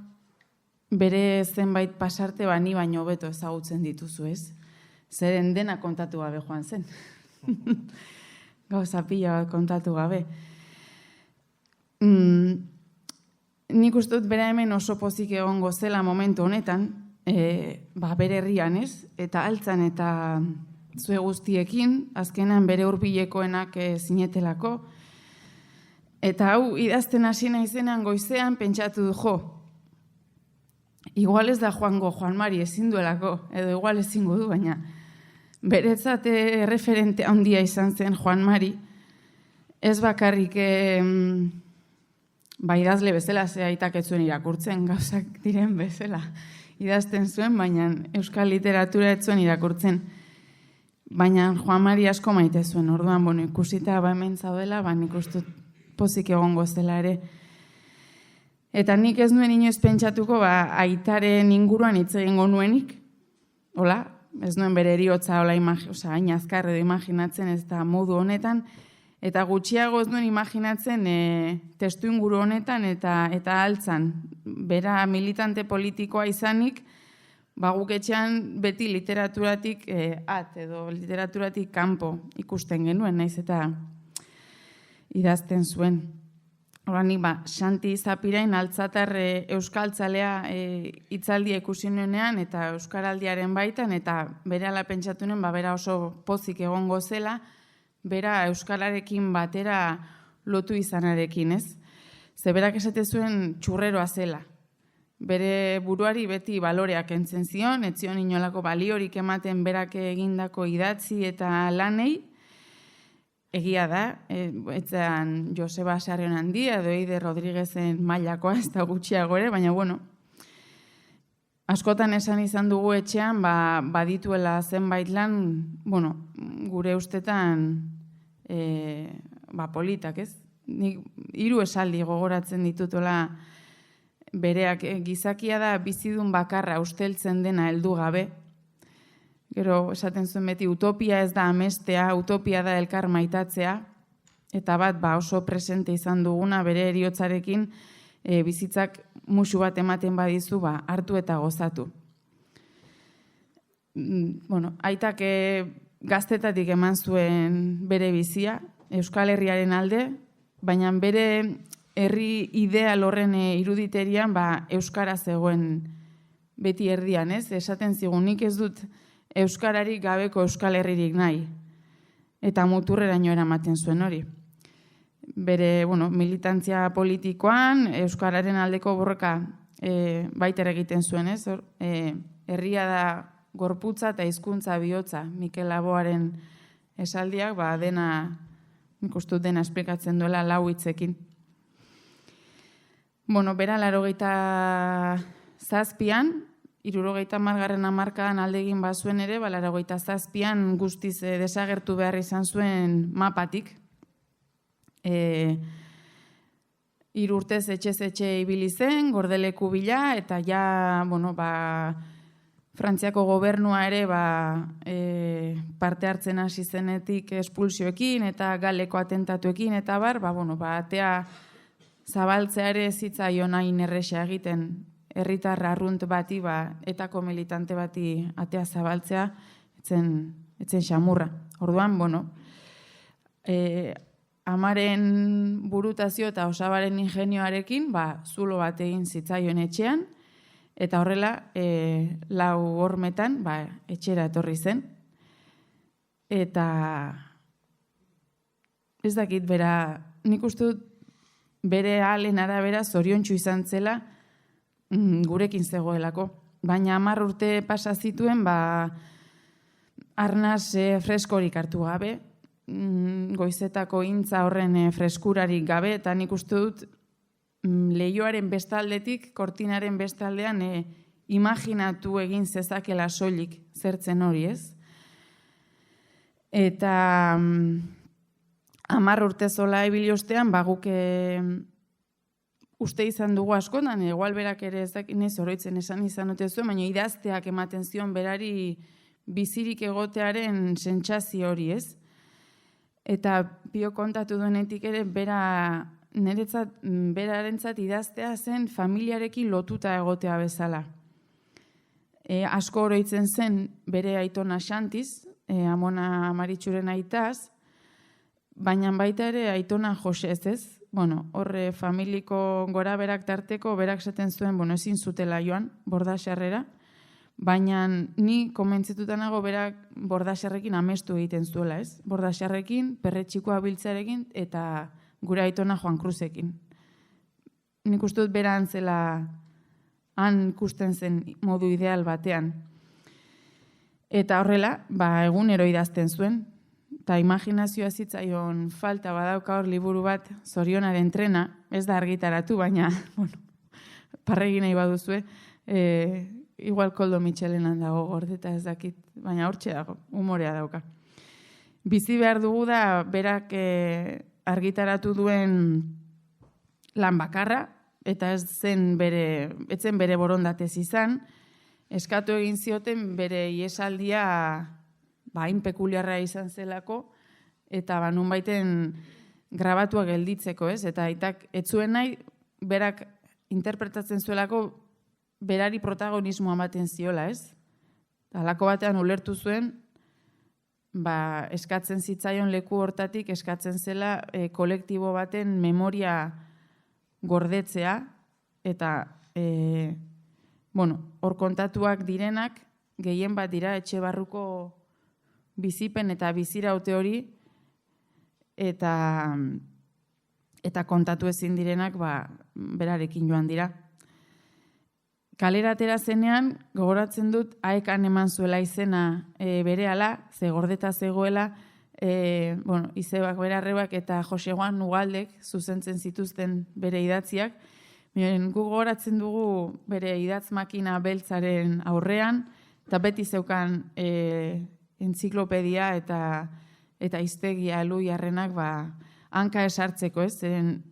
bere zenbait pasarte ni baino hobeto ezagutzen dituzu, ez? Zeren dena kontatu gabe joan zen. Gauza pila bat kontatu gabe. Nik uste dut bera hemen oso pozik egongo zela momentu honetan, bere herrian, ez? Eta altzan eta zue guztiekin, azkenan bere hurbilekoenak zinetelako. Eta hau idazten hasi naizenean goizean pentsatu du, igual ez da joango Juan Mari ezin duelako, edo igual ezingo du, baina beretzat referente handia izan zen Juan Mari, ez bakarrik idazle bezala, ze aitak ez zuen irakurtzen, gauzak diren bezala idazten zuen, baina euskal literatura ez zuen irakurtzen. Baina Juan Mari asko maite zuen, orduan, ikusita hemen zaudela, nik uste pozik egongo zela ere. Eta nik ez nuen inoiz pentsatuko aitaren inguruan hitz egingo nuenik, hola, ez nuen bere eriotza hain azkar edo imaginatzen ez da modu honetan, eta gutxiago ez nuen imaginatzen testu inguru honetan eta altzan, bera militante politikoa izanik, guk etxean beti literaturatik edo literaturatik kanpo ikusten genuen, naiz eta idazten zuen. Horanik, Xanti Zapirain altzatar euskaltzalea hitzaldia ikusi nuenean eta euskaraldiaren baitan, eta berehala pentsatu nuen, bera oso pozik egongo zela, bera euskalarekin batera lotu izanarekin, ez? Ze berak esate zuen txurreroa zela. Bere buruari beti baloreak entzen zion, ez zion inolako baliorik ematen berak egindako idatzi eta lanei. Egia da, etzan Joseba Sarrion handia edo Eider Rodriguezen mailakoa ez da gutxiago ere, baina askotan esan izan dugu etxean, badituela zenbait lan, gure ustetan politak, ez? Nik 3 esaldi gogoratzen ditutola bereak. Gizakia da bizidun bakarra usteltzen dena heldu gabe. Gero esaten zuen beti utopia ez da amestea, utopia da elkar maitatzea, eta bat oso presente izan duguna bere heriotzarekin bizitzak musu bat ematen badizu hartu eta gozatu. Aitak gaztetatik eman zuen bere bizia, Euskal Herriaren alde, baina bere herri ideal horren iruditerian Euskara zegoen beti erdian, ez? Esaten zigun, nik ez dut euskararik gabeko Euskal Herririk nahi, eta muturreraino eramaten zuen hori. Bere, militantzia politikoan, euskararen aldeko borroka baiter egiten zuen, ez? Herria da gorputza eta hizkuntza bihotza, Mikel Laboaren esaldiak, nik uste dut dena esplikatzen duela 4 hitzekin. Bera 87an, 70. hamarkadan alde egin bazuen ere, 87an guztiz desagertu behar izan zuen mapatik. 3 urtez etxez-etxe ibili zen, gordeleku bila, eta Frantziako gobernua ere parte hartzen hasi zenetik espulsioekin eta galeko atentatuekin, eta atea zabaltzea ere zitzaion hain erresa egiten, herritar arrunt bati, etako militante bati atea zabaltzea, etzen xamurra. Orduan, amaren burutazio eta osabaren ingenioarekin, zulo bat egin zitzaion etxean, eta horrela, 4 hormetan, etxera etorri zen. Eta ez dakit, nik uste dut bere ahalen arabera zoriontsu izan zela gurekin zegoelako. Baina 10 urte pasa zituen, arnaz freskorik hartu gabe, goizetako intza horren freskurarik gabe, eta nik uste dut leioaren bestaldetik, kortinaren bestaldean imaginatu egin zezakela soilik zertzen hori, ez? Eta 10 urte zola ibili ostean, guk uste izan dugu askotan, igual berak ere ez dakit nez oroitzen esan izan ote zuen, baina idazteak ematen zion berari bizirik egotearen sentsazio hori, ez? Eta Pio kontatu duenetik ere berarentzat idaztea zen familiarekin lotuta egotea bezala. Asko oroitzen zen bere aitona Xantiz, Amona Maritxuren aitaz, baina baita ere aitona Josez, ez? Horre familiko gora berak tarteko, berak esaten zuen, ezin zutela joan, Bordaxarrera, baina ni komentzetuta nago berak Bordaxarrekin amestu egiten zuela, ez? Bordaxarrekin, perretxikoa biltzarekin, eta gure aitona Juan Cruzekin. Nik uste dut bera antzela han ikusten zen modu ideal batean. Eta horrela, egunero idazten zuen, eta imaginazioa zitzaion falta badauka hor liburu bat Zorionaren trena, ez da argitaratu, baina, parregin nahi baduzue, igual Koldo Mitxelenan dago gordeta ez dakit, baina hortxe dago, humorea dauka. Bizi behar dugu da, berak argitaratu duen lan bakarra, eta etzen bere borondatez izan, eskatu egin zioten bere iesaldia hain pekuliarra izan zelako, eta nunbaiten grabatua gelditzeko, ez? Eta aitak etzuen nahi, berak interpretatzen zuelako berari protagonismoa ematen ziola, ez? Halako batean ulertu zuen, eskatzen zitzaion leku hortatik, eskatzen zela kolektibo baten memoria gordetzea, eta hor kontatuak direnak, gehien bat dira etxe barruko bizipen eta biziraute hori, eta kontatu ezin direnak berarekin joan dira. Kalera atera zenean, gogoratzen dut, aekan eman zuela izena berehala, ze gordeta zegoela, Izebak Berarrebak eta Jose Juan Ugaldek zuzentzen zituzten bere idatziak. Gu gogoratzen dugu bere idatz makina beltzaren aurrean, eta beti zeukan entziklopedia eta eta hiztegia Luiarrenak hanka esartzeko, ez? Zeren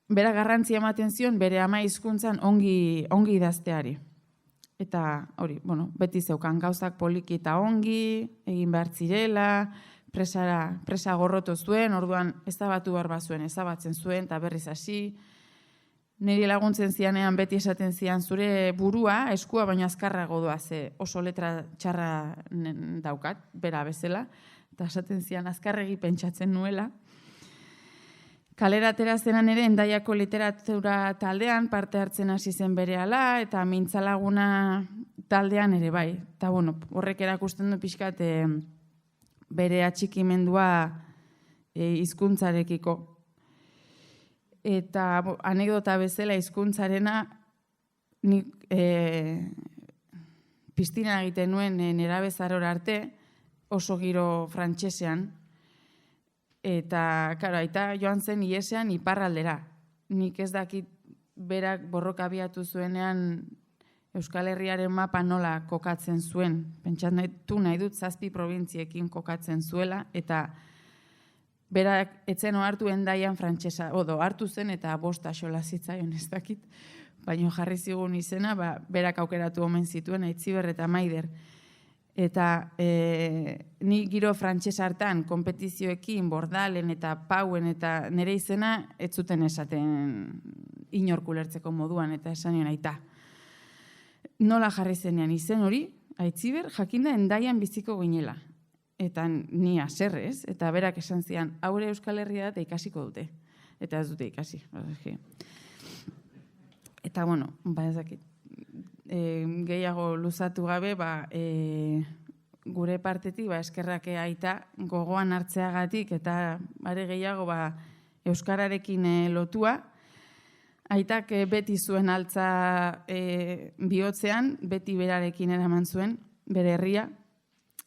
bera garrantzia ematen zion bere ama hizkuntzan ongi idazteari. Eta hori, beti zeukan gauzak poliki eta ongi, egin behar zirela, presa gorrotu zuen, orduan ezabatu behar bazuen, ezabatzen zuen, eta berriz hasi. Niri laguntzen zianean beti esaten zian zure burua, eskua, baina azkarrago doa, ze oso letra txarra daukat, bera bezala, eta esaten zian azkarregi pentsatzen nuela. Kalera atera zenan ere, Hendaiako literatura taldean parte hartzen hasi zen berehala, eta Mintzalaguna taldean ere bai. Eta horrek erakusten du pixkat bere atxikimendua hizkuntzarekiko. Eta anekdota bezala hizkuntzarena nik piztina egiten nuen nerabezarora arte, oso giro frantsesean, eta, karo, aita joan zen iesean iparraldera. Nik ez dakit berak borroka abiatu zuenean Euskal Herriaren mapa nola kokatzen zuen. Pentsatu nahi dut 7 probintziekin kokatzen zuela, eta berak etzen ohartu Hendaian frantsesa, hartu zen eta 5 axola zitzaion ez dakit, baina jarri zigun izena, berak aukeratu omen zituen, Aitziber eta Maider. Eta ni giro frantses hartan, konpetizioekin, Bordalen eta Pauen eta nire izena, ez zuten esaten inork ulertzeko moduan, eta esan nion aita. Nola jarri zenean izen hori, Aitziber, jakinda Hendaian biziko ginela. Eta ni haserrez, eta berak esan zian, haure Euskal Herria eta ikasiko dute. Eta ez dute ikasi. Eta, ez dakit. Gehiago luzatu gabe, gure partetik eskerrak aita gogoan hartzeagatik eta are gehiago euskararekin lotua. Aitak beti zuen altza bihotzean, beti berarekin eraman zuen, bere herria.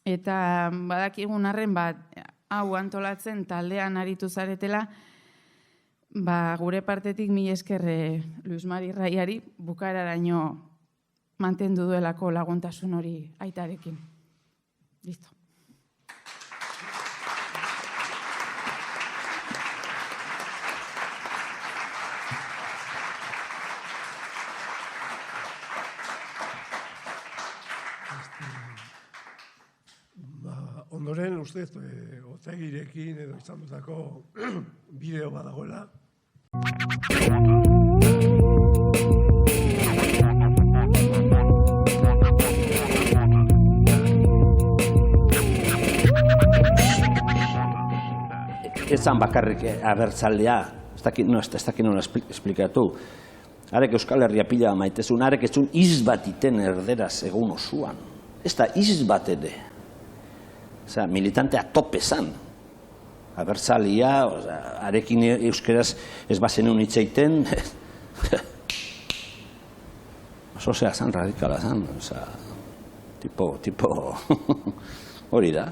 Eta badakigun arren hau antolatzen taldean aritu zaretela, gure partetik mila esker Luis Mari Raiari bukaeraraino mantendu duelako laguntasun hori aitarekin. Listo. Ondoren, ustez, Otegirekin edo izan dutako bideo badagoela. Ezan bakarrik abertzaldea, ez dakit nola esplikatu. Arek Euskal Herria pila maitezun, arek etzun iz bat iten erderaz egun osuan. Ez da iz bat ere. Osa, militantea tope zan. Abertzalia, arekin euskeraz ez bazenun hitzeiten. Oso zea zan, radikala zan. Osa, tipo, hori da.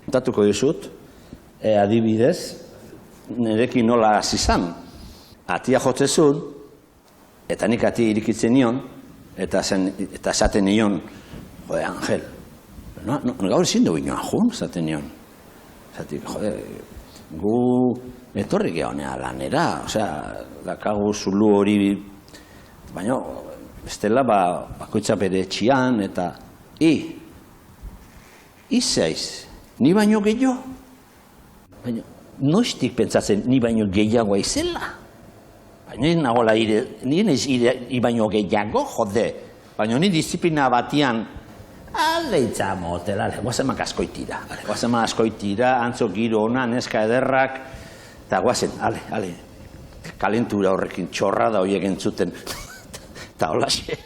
Kontatuko dizut, adibidez, nirekin nola hasi zan. Atia jotzezun, eta nik atia irikitzen nion, eta esaten nion, jode, Angel, gaur ezin dugu inoan jun, esaten nion. Zatik, jode, gu etorri gehonea lanera, osea, dakagu zulu hori, baina, bestela, bakoitza bere etxian, eta, izaiz, ni baino gehiago? Baina, noiztik pentsatzen ni baino gehiagoa izela? Baina, nagola ni baino gehiago, jode. Baina, ni disiplina batian, aleitza motela, guazen askoitira. Guazen askoitira, antzo giro ona, neska ederrak, eta guazen, ale, kalentura horrekin txorra da horiek entzuten. Eta holaxe.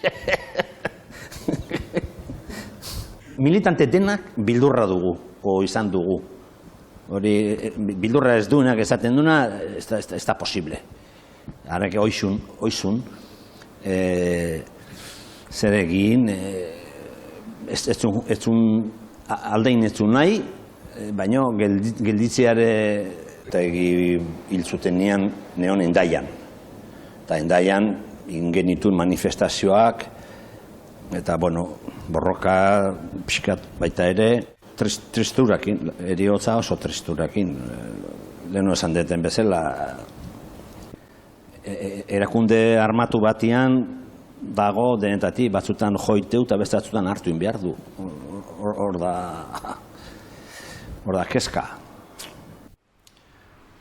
Militante denak bildurra dugu, izan dugu. Hori, bildurra ez duenak esaten duna, ez da posible. Harreke oizun, zer egin, aldein ez zun nahi, baina gelditzeare eta hil zuten neon Hendaian. Eta Hendaian ingenitun manifestazioak, eta, borroka pixkat baita ere, tristurakin, eriotza oso tristurakin. Lehenu esan deten bezala, erakunde armatu batian dago denetatik, batzutan joiteu eta beste batzutan hartu behar du. Hor da kezka.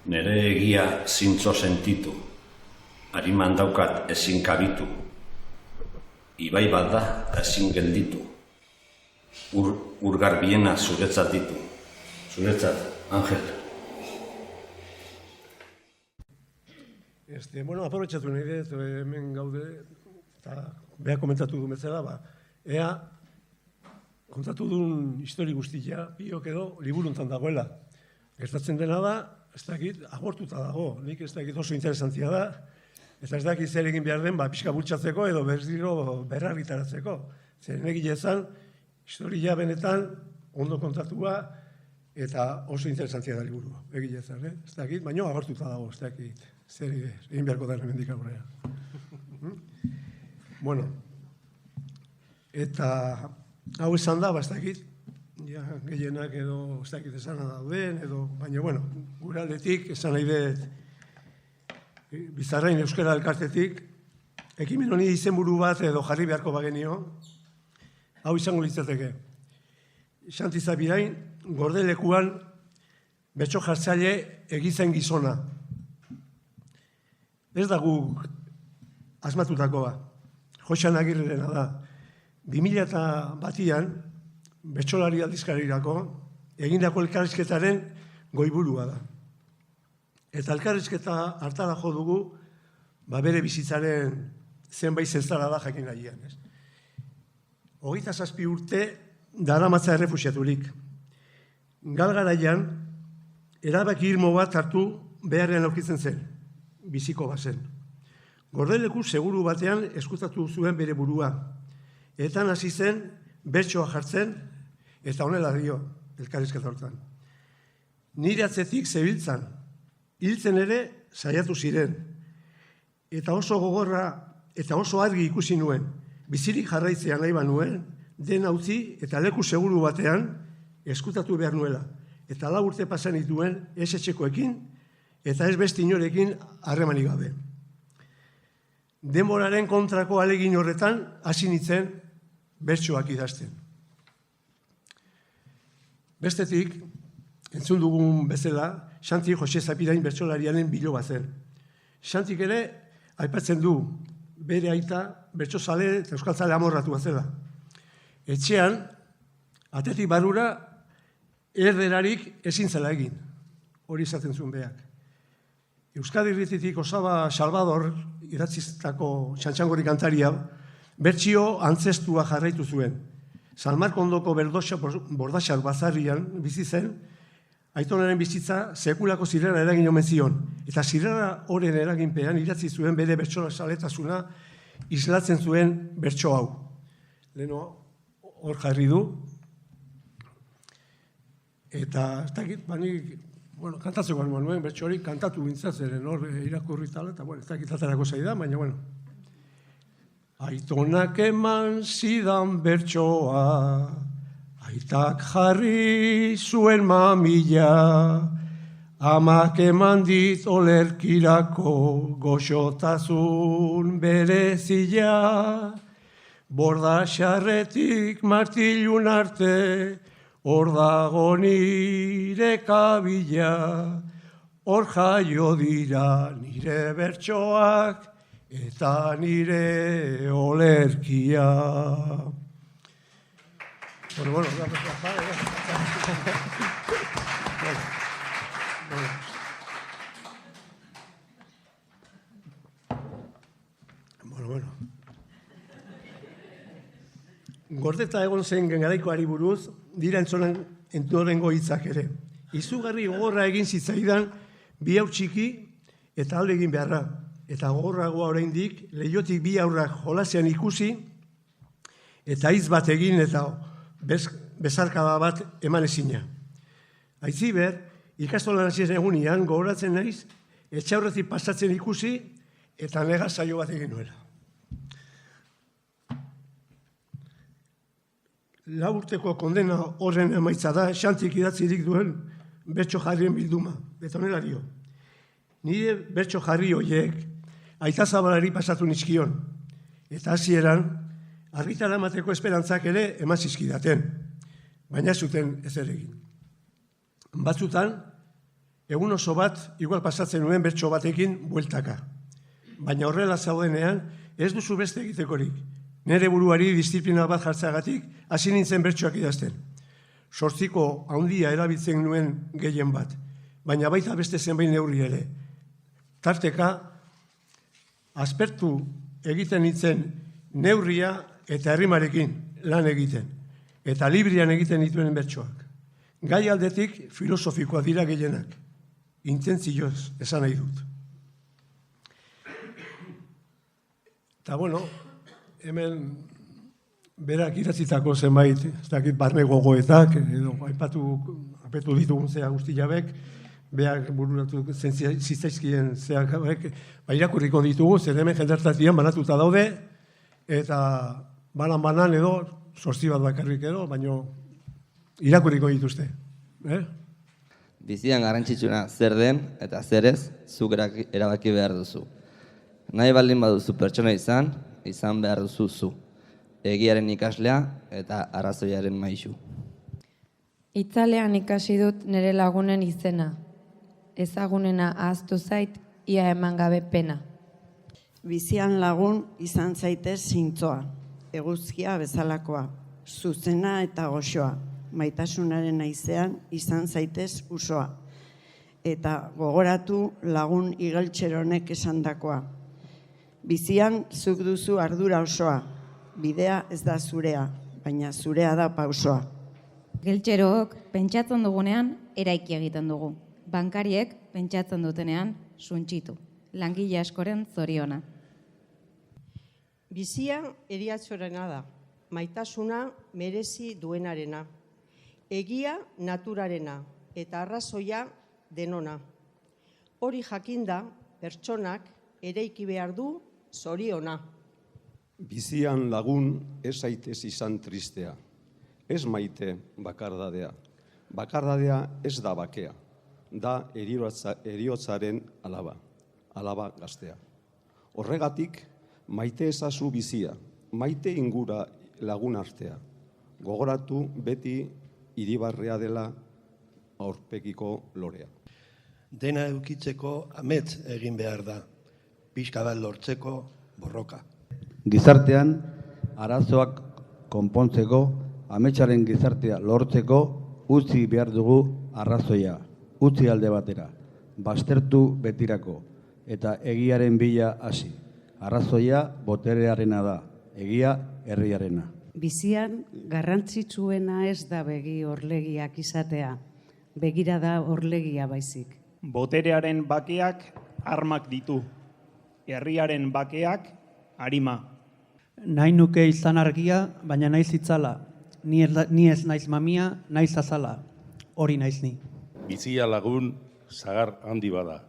Nere egia zintzo sentitu, hariman daukat ezin kabitu, ibai bat da ezin gelditu, urgar biena zuretzat ditu. Zuretzat, Angel. Bueno, aprobetxatu nahi dut, hemen gaude, eta beha komentatu du bezala, ea kontatu duen histori guztia, biok edo liburuntan dagoela. Gertatzen dena da, ez dakit, agortuta dago, nik ez dakit oso interesantzia da, eta ez dakit zer egin behar den, pixka bultzatzeko edo berziro berrargitaratzeko. Zer egile ezan, historia benetan ondo kontatua eta oso interesantzia da liburua, egile ezan, ez dakit, baina agortuta dago, ez dakit, zer egin beharko da hemendik aurrera. Bueno, eta hau esan da, ez dakit, gehienak edo ez dakit esana dauden, baina, bueno, gure aldetik, esan nahi dut, Bizarrain Euskara Elkartetik, ekimen honi izenburu bat edo jarri beharko bagenio, hau izango litzateke. Xanti Zabirain, gordelekuan, betxo jartzaile egizen gizona. Ez da guk asmatutakoa, Joxan Agirrerena da. 2001an, Betxolari aldizkarirako, egindako elkarrizketaren goiburua da. Eta elkarrizketa hartara jo dugu, bere bizitzaren zenbait zentara da jakin nahian. 27 urte daramatza errefuxiaturik. Galgaraian, erabaki irmo bat hartu beharrean aurkitzen zen, biziko bazen. Gordeleku seguru batean eskutatu zuen bere burua. Eta hasi zen, bertsoa jartzen, eta honela dio, elkarrizketa hortan. Nire atzetik zebiltzan, hiltzen ere saiatu ziren. Eta oso gogorra, eta oso argi ikusi nuen, bizirik jarraitzea nahi banuen, den utzi eta leku seguru batean eskutatu behar nuela. Eta 4 urte pasan dituen ez etxekoekin, eta ez beste inorekin harremanik gabe. Denboraren kontrako ahalegin horretan hasi nintzen bertsoak idazten. Bestetik, entzun dugun bezala, Xanti Jose Zabirain bertsolariaren biloba zen. Xantik ere, aipatzen du, bere aita bertsozale eta euskaltzale amorratua zela. Etxean, atetik barura, erderarik ezin zela egin. Hori izaten zuen beak. Euskadi Irratitik Osaba Salvador, idatziztako Txantxangorri kantaria, bertsio antzestua jarraitu zuen. San Markondoko Bordaxar bazarrian bizi zen, aitonaren bizitza sekulako zirrara eragin omen zion. Eta zirrara horren eraginpean idatzi zuen bere bertsolaletasuna islatzen zuen bertso hau. Leheno hor jarri du. Eta ez dakit, bueno, kantatzeko nuen bertso hori kantatu gintzatzeren hor irakurri tala, eta ez dakit atarako zaidan, baina bueno. Aitonak eman zidan bertsoa, aitak jarri zuen mamila, amak eman dit olerkirako goxotasun berezila, Bordaxarretik martilun arte, hor dago nire kabila, hor jaio dira nire bertsoak, eta nire olerkia. Bueno, Gordeta egon zen garaikoari buruz, dira entzorengo hitzak ere. Izugarri gogorra egin zitzaidan bi hau txiki eta alde egin beharra. Eta gogorragoa oraindik leihotik bi aurrak jolasean ikusi eta hitz bat egin eta bezarkada bat eman ezina. Aitziber, ikastolan hasien egunean gogoratzen naiz, etxaurretik pasatzen ikusi eta nega saio bat egin nuela. lau urteko kondena horren emaitza da, Xantik idatzirik duen bertso jarrien bilduma, eta honela dio. Nire bertso jarri horiek Aita Zabalari pasatu nizkion, eta hasieran argitara emateko esperantzak ere eman zizkidaten, baina zuten ezer egin. Batzutan, egun oso bat, igual pasatzen nuen bertso batekin bueltaka. Baina horrela zaudenean, ez duzu beste egitekorik. Nere buruari disiplina bat jartzeagatik, hasi nintzen bertsoak idazten. 8 handia erabiltzen nuen gehien bat, baina baita beste zenbait neurri ere. Tarteka, aspertu egiten nintzen neurria eta herrimarekin lan egiten, eta librian egiten dituen bertsoak. Gai aldetik filosofikoa dira gehienak, intentzioz esan nahi dut. Eta bueno, hemen berak idatzitako zenbait, ez dakit barne gogoetak, edo apetu ditugun zea guzti jabek, beak bururatu zitzaizkien zeak hauek, irakurriko ditugu, zer hemen jendartatian banatuta daude, eta banan edo, 8 bat bakarrik edo, baino irakurriko dituzte. Bizian garrantzitsuna zer den eta zer ez, zuk erabaki behar duzu. Nahi baldin baduzu pertsona izan behar duzu zu. Egiaren ikaslea eta arrazoiaren maisu. Itzalean ikasi dut nire lagunen izena. Ezagunena ahaztu zait, ia eman gabe pena. Bizian lagun izan zaitez zintzoa, eguzkia bezalakoa, zuzena eta goxoa, maitasunaren haizean izan zaitez usoa. Eta gogoratu lagun igeltxeronek esandakoa. Bizian zuk duzu ardura osoa, bidea ez da zurea, baina zurea da pausoa. Geltxerook pentsatzen dugunean eraiki egiten dugu. Bankariek pentsatzen dutenean suntsitu. Langile askoren zoriona. Bizia eriatzorena da, maitasuna merezi duenarena. Egia naturarena eta arrazoia denona. Hori jakinda pertsonak eraiki behar du zoriona. Bizian lagun ez zaitez izan tristea. Ez maite bakardadea. Bakardadea ez da bakea. Da eriotzaren alaba gaztea. Horregatik, maite ezazu bizia, maite ingura lagun artea. Gogoratu beti iribarrea dela aurpegiko lorea. Dena eukitzeko amets egin behar da, pixka bat lortzeko borroka. Gizartean, arazoak konpontzeko, ametsaren gizartea lortzeko, utzi behar dugu arrazoia, utzi alde batera, baztertu betirako, eta egiaren bila hasi. Arrazoia boterearena da, egia herriarena. Bizian garrantzitsuena ez da begi orlegiak izatea, begira da orlegia baizik. Boterearen bakeak armak ditu, herriaren bakeak arima. Nahi nuke izan argia, baina naiz itzala. Ni ez naiz mamia, naiz azala. Hori naiz ni. Bizia lagun sagar handi bada.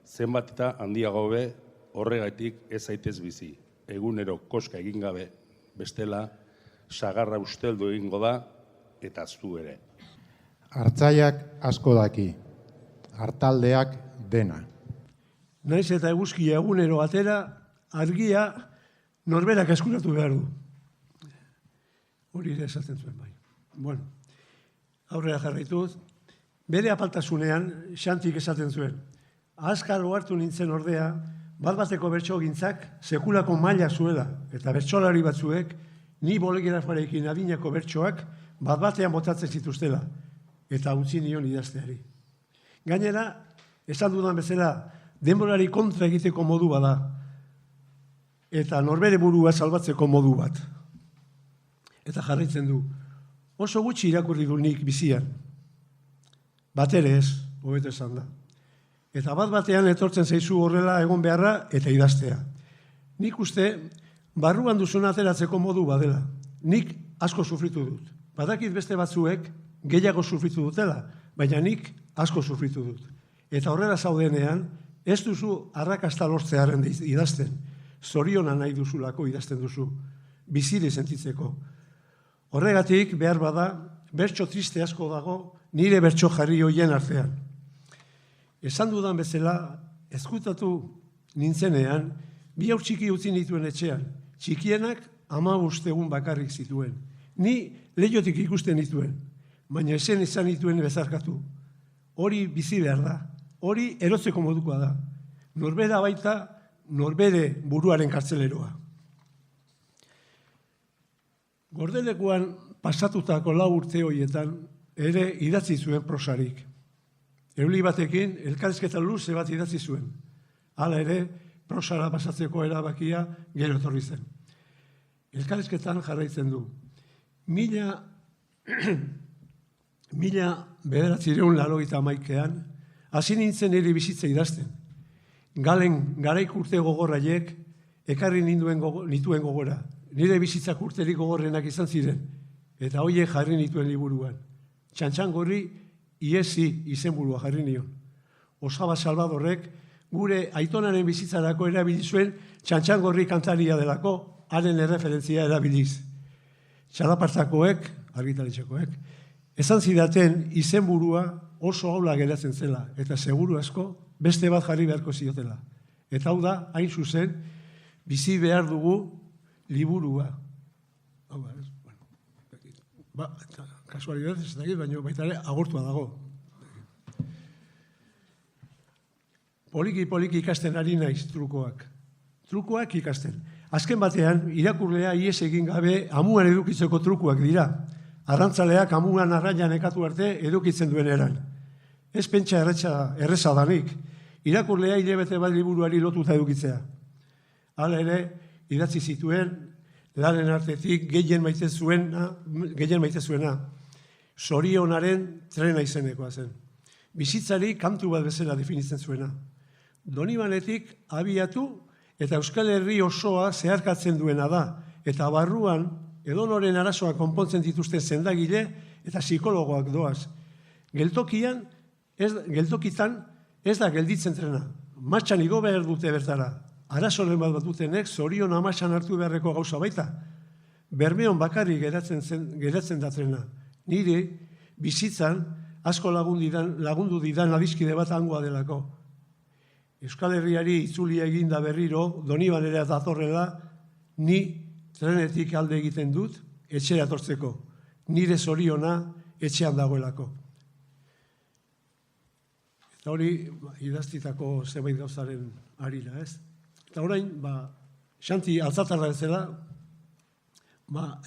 Zenbat eta handiago be, horregatik ez zaitez bizi. Egunero koska egin gabe, bestela sagarra usteldu egingo da eta zu ere. Hartzaiak asko daki, hartaldeak dena. Naiz eta eguzkia egunero atera, argia norberak eskuratu behar du. Hori ere esaten zuen bai. Bueno, aurrera jarraituz, bere apaltasunean Xantik esaten zuen. Azkar ohartu nintzen ordea, bat-bateko bertso gintzak sekulako maila zuela, eta bertsolari batzuek, ni bolegrafarekin adinako bertsoak bat-batean botatzen zituztela, eta utzi nion idazteari. Gainera, esan dudan bezala, denborari kontra egiteko modu bada, eta norbere burua salbatzeko modu bat. Eta jarraitzen du, oso gutxi irakurri du nik bizian. Bat ere ez, hobeto esan da. Eta bat-batean etortzen zaizu horrela egon beharra eta idaztea. Nik uste, barruan duzuna ateratzeko modu badela. Nik asko sufritu dut. Badakit beste batzuek gehiago sufritu dutela, baina nik asko sufritu dut. Eta horrela zaudenean, ez duzu arrakasta lortzearen idazten. Zoriona nahi duzulako idazten duzu, bizire sentitzeko. Horregatik, behar bada, bertso triste asko dago nire bertso jarri hoien artean. Esan dudan bezala, ezkutatu nintzenean, 2 haur txiki utzi nituen etxean, txikienak 15 egun bakarrik zituen. Ni leihotik ikusten nituen, baina esen izan nituen bezarkatu. Hori bizi behar da, hori erotzeko modukoa da. Norbera baita, norbere buruaren kartzeleroa. Gordelekuan pasatutako 4 urte horietan ere idatzi zuen prosarik. Euli batekin elkarrizketa luze bat idatzi zuen. Hala ere, prosara pasatzeko erabakia gero etorri zen. Elkarrizketan jarraitzen du. 1981an hasi nintzen nire bizitza idazten. Galen garaik urte gogorraiek ekarri nituen gogora. Nire bizitzak urterik gogorrenak izan ziren, eta hoiek jarri nituen liburuan. Txantxangorri iesi izenburua jarri nion. Osaba Salvadorrek gure aitonaren bizitzarako erabili zuen Txantxangorri kantaria delako, haren erreferentzia erabiliz. Txalapartakoek, argitaletxekoek, esan zidaten izenburua oso aula geratzen zela, eta seguru asko beste bat jarri beharko ziotela. Eta hau da, hain zuzen, bizi behar dugu liburua. Kasualidad ez dakit, baina baita ere agortua dago. Poliki ikasten ari naiz trukoak. Trukoak ikasten. Azken batean, irakurlea ies egin gabe amuan edukitzeko trukoak dira. Arrantzaleak amuan arraian ekatu arte edukitzen duen eran. Ez pentsa erreza danik. Irakurlea hilabete bat liburuari lotuta edukitzea. Hala ere, idatzi zituen, lanen artetik gehien maite zuena, Zorionaren trena izenekoa zen. Bizitzari kantu bat bezala definitzen zuena. Donibanetik abiatu eta Euskal Herri osoa zeharkatzen duena da, eta barruan edonoren arazoak konpontzen dituzten sendagile eta psikologoak doaz. Geltokitan ez da gelditzen trena. Martxan igo behar dute bertara. Arazoren bat dutenek Zorion amatxan hartu beharreko gauza baita. Bermeon bakarrik geratzen da trena. Niri bizitzan asko lagundu didan adiskide bat hangoa delako. Euskal Herriari itzuli eginda berriro, Donibanera datorrela, ni trenetik alde egiten dut etxera etortzeko. Nire Zoriona etxean dagoelako. Eta hori idaztitako zerbait gauzaren harira, ez? Eta orain, Xanti altzatarra bezala,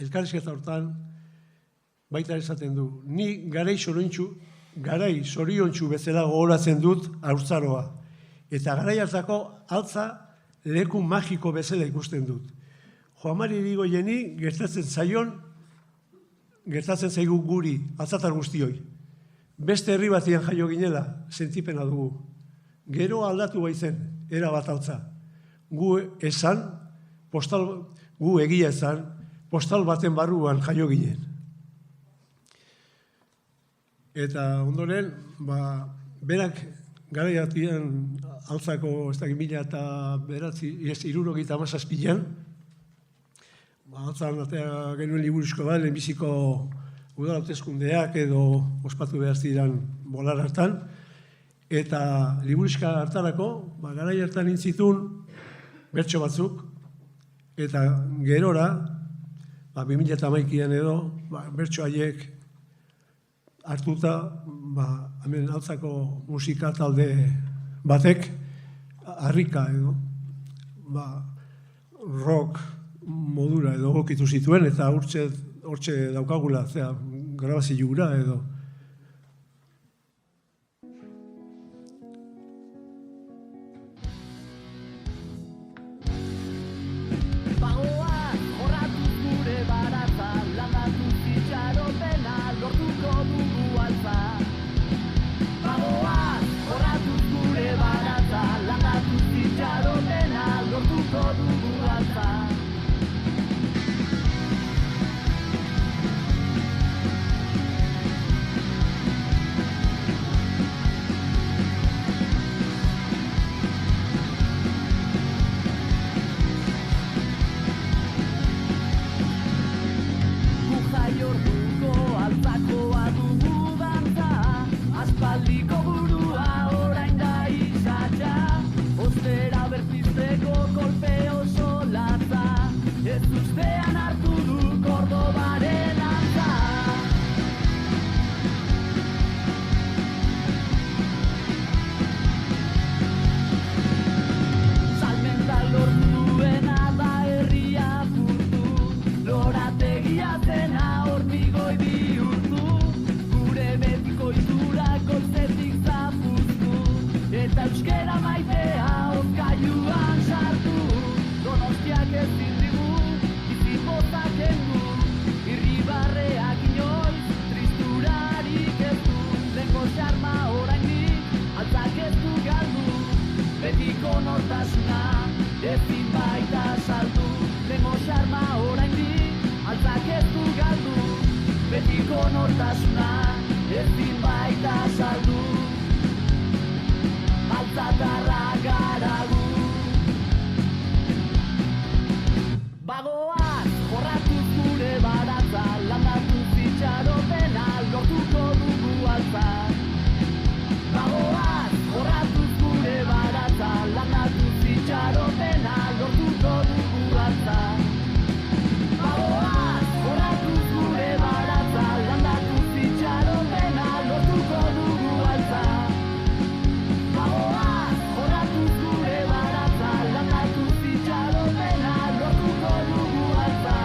elkarrizketa hortan, baita esaten du, ni garai zoriontsu bezala gogoratzen dut haurtzaroa. Eta garai hartako altza leku magiko bezala ikusten dut. Joan Mari Irigoyeni gertatzen zaigu guri, altzatar guztioi. Beste herri batian jaio ginela, sentipena dugu. Gero aldatu baitzen, era bat altza. Gu egia esan, postal baten barruan jaio ginen. Eta ondoren, berak garaiatian altzako, ez dakit 1967an, altzan atea genuen liburuzko bat, lehenbiziko udal hauteskundeak edo ospatu behar ziren bolar hartan, eta liburuzka hartarako, garai hartan intzitun, bertso batzuk, eta gerora, 2011an edo, bertso haiek hartuta, hemen altzako musika talde batek, harrika edo, rock modura edo gokitu zituen, eta hortxe daukagula, grabazioa edo. Ezustean hartu du Kordobaren antza. Salmenta lortu duena da herria furtu, lorategia zena hormigoi bihurtu, gure betiko itura goizetik zapuztu, eta euskera maitea hozkailuan sartu, Donostiak ez dirrigu, bizipotak endu, irribarreak inoiz, tristurarik ez du, leko xarma oraindik, altzak ez du galdu, betiko nortasuna, ezin baita saldu, leko xarma oraindik, altzak ez du galdu, betiko nortasuna, ezin baita saldu, altzatarra gara gu. Bagoaz, jorratuz gure baratza, landatuz itxaropena, lortuko dugu altza. Bagoaz, jorratuz gure baratza, landatuz itxaropena, lortuko dugu altza. Bagoaz, jorratuz gure baratza, landatuz itxaropena, lortuko dugu altza. Bagoaz, jorratuz gure baratza, landatuz itxaropena, lortuko dugu altza.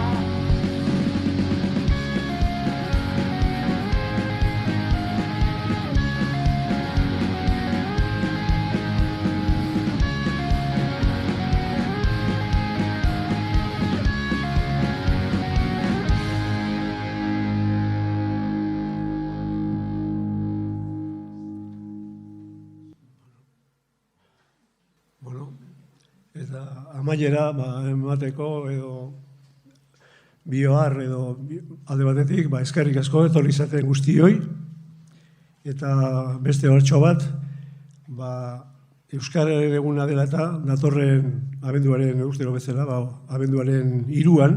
Bueno, eta amaiera emateko edo bioar edo alde batetik eskerrik asko etorri zaten guztioi, eta beste bertso bat, Euskararen eguna dela eta datorren abenduaren ustero bezala, abenduaren 3an,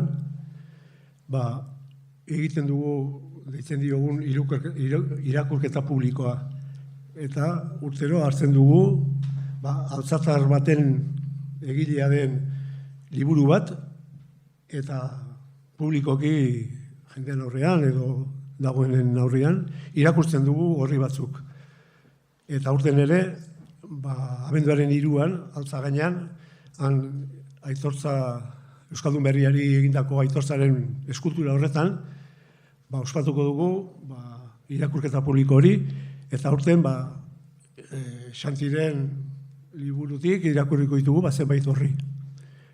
egiten dugu, deitzen diogun irakurketa publikoa. Eta urtero hartzen dugu, altzatar baten egilea den liburu bat, eta publikoki jendean aurrean edo dagoenen aurrean, irakurtzen dugu horri batzuk. Eta urten ere, abenduaren 3an, altza gainean, aitortza, Euskaldun Berriari egindako aitortzaren eskultura horretan, ospatuko dugu irakurketa publiko hori, eta urten Xantiren liburutik irakurriko ditugu zenbait horri.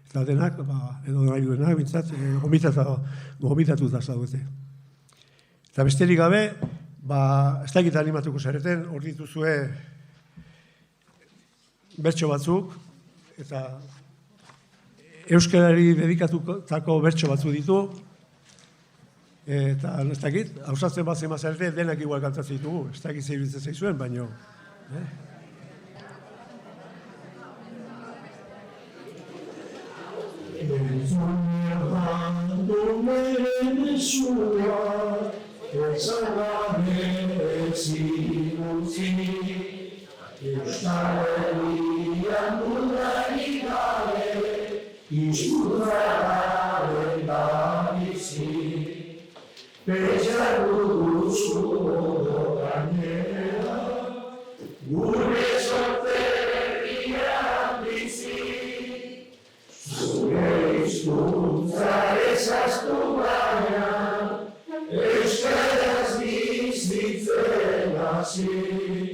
Eta denak, edo nahi duenak, bintzat, gomitatuta zaudete. Eta besterik gabe, ez dakit animatuko zareten, hor dituzue bertso batzuk, eta euskarari dedikatutako bertso batzuk ditu, eta ez dakit, hausatzen bat zema zarete, denak igual kantatzen ditugu, ez dakit zehibitzen zaizuen, baino. Euskaraz bizitzen hasi.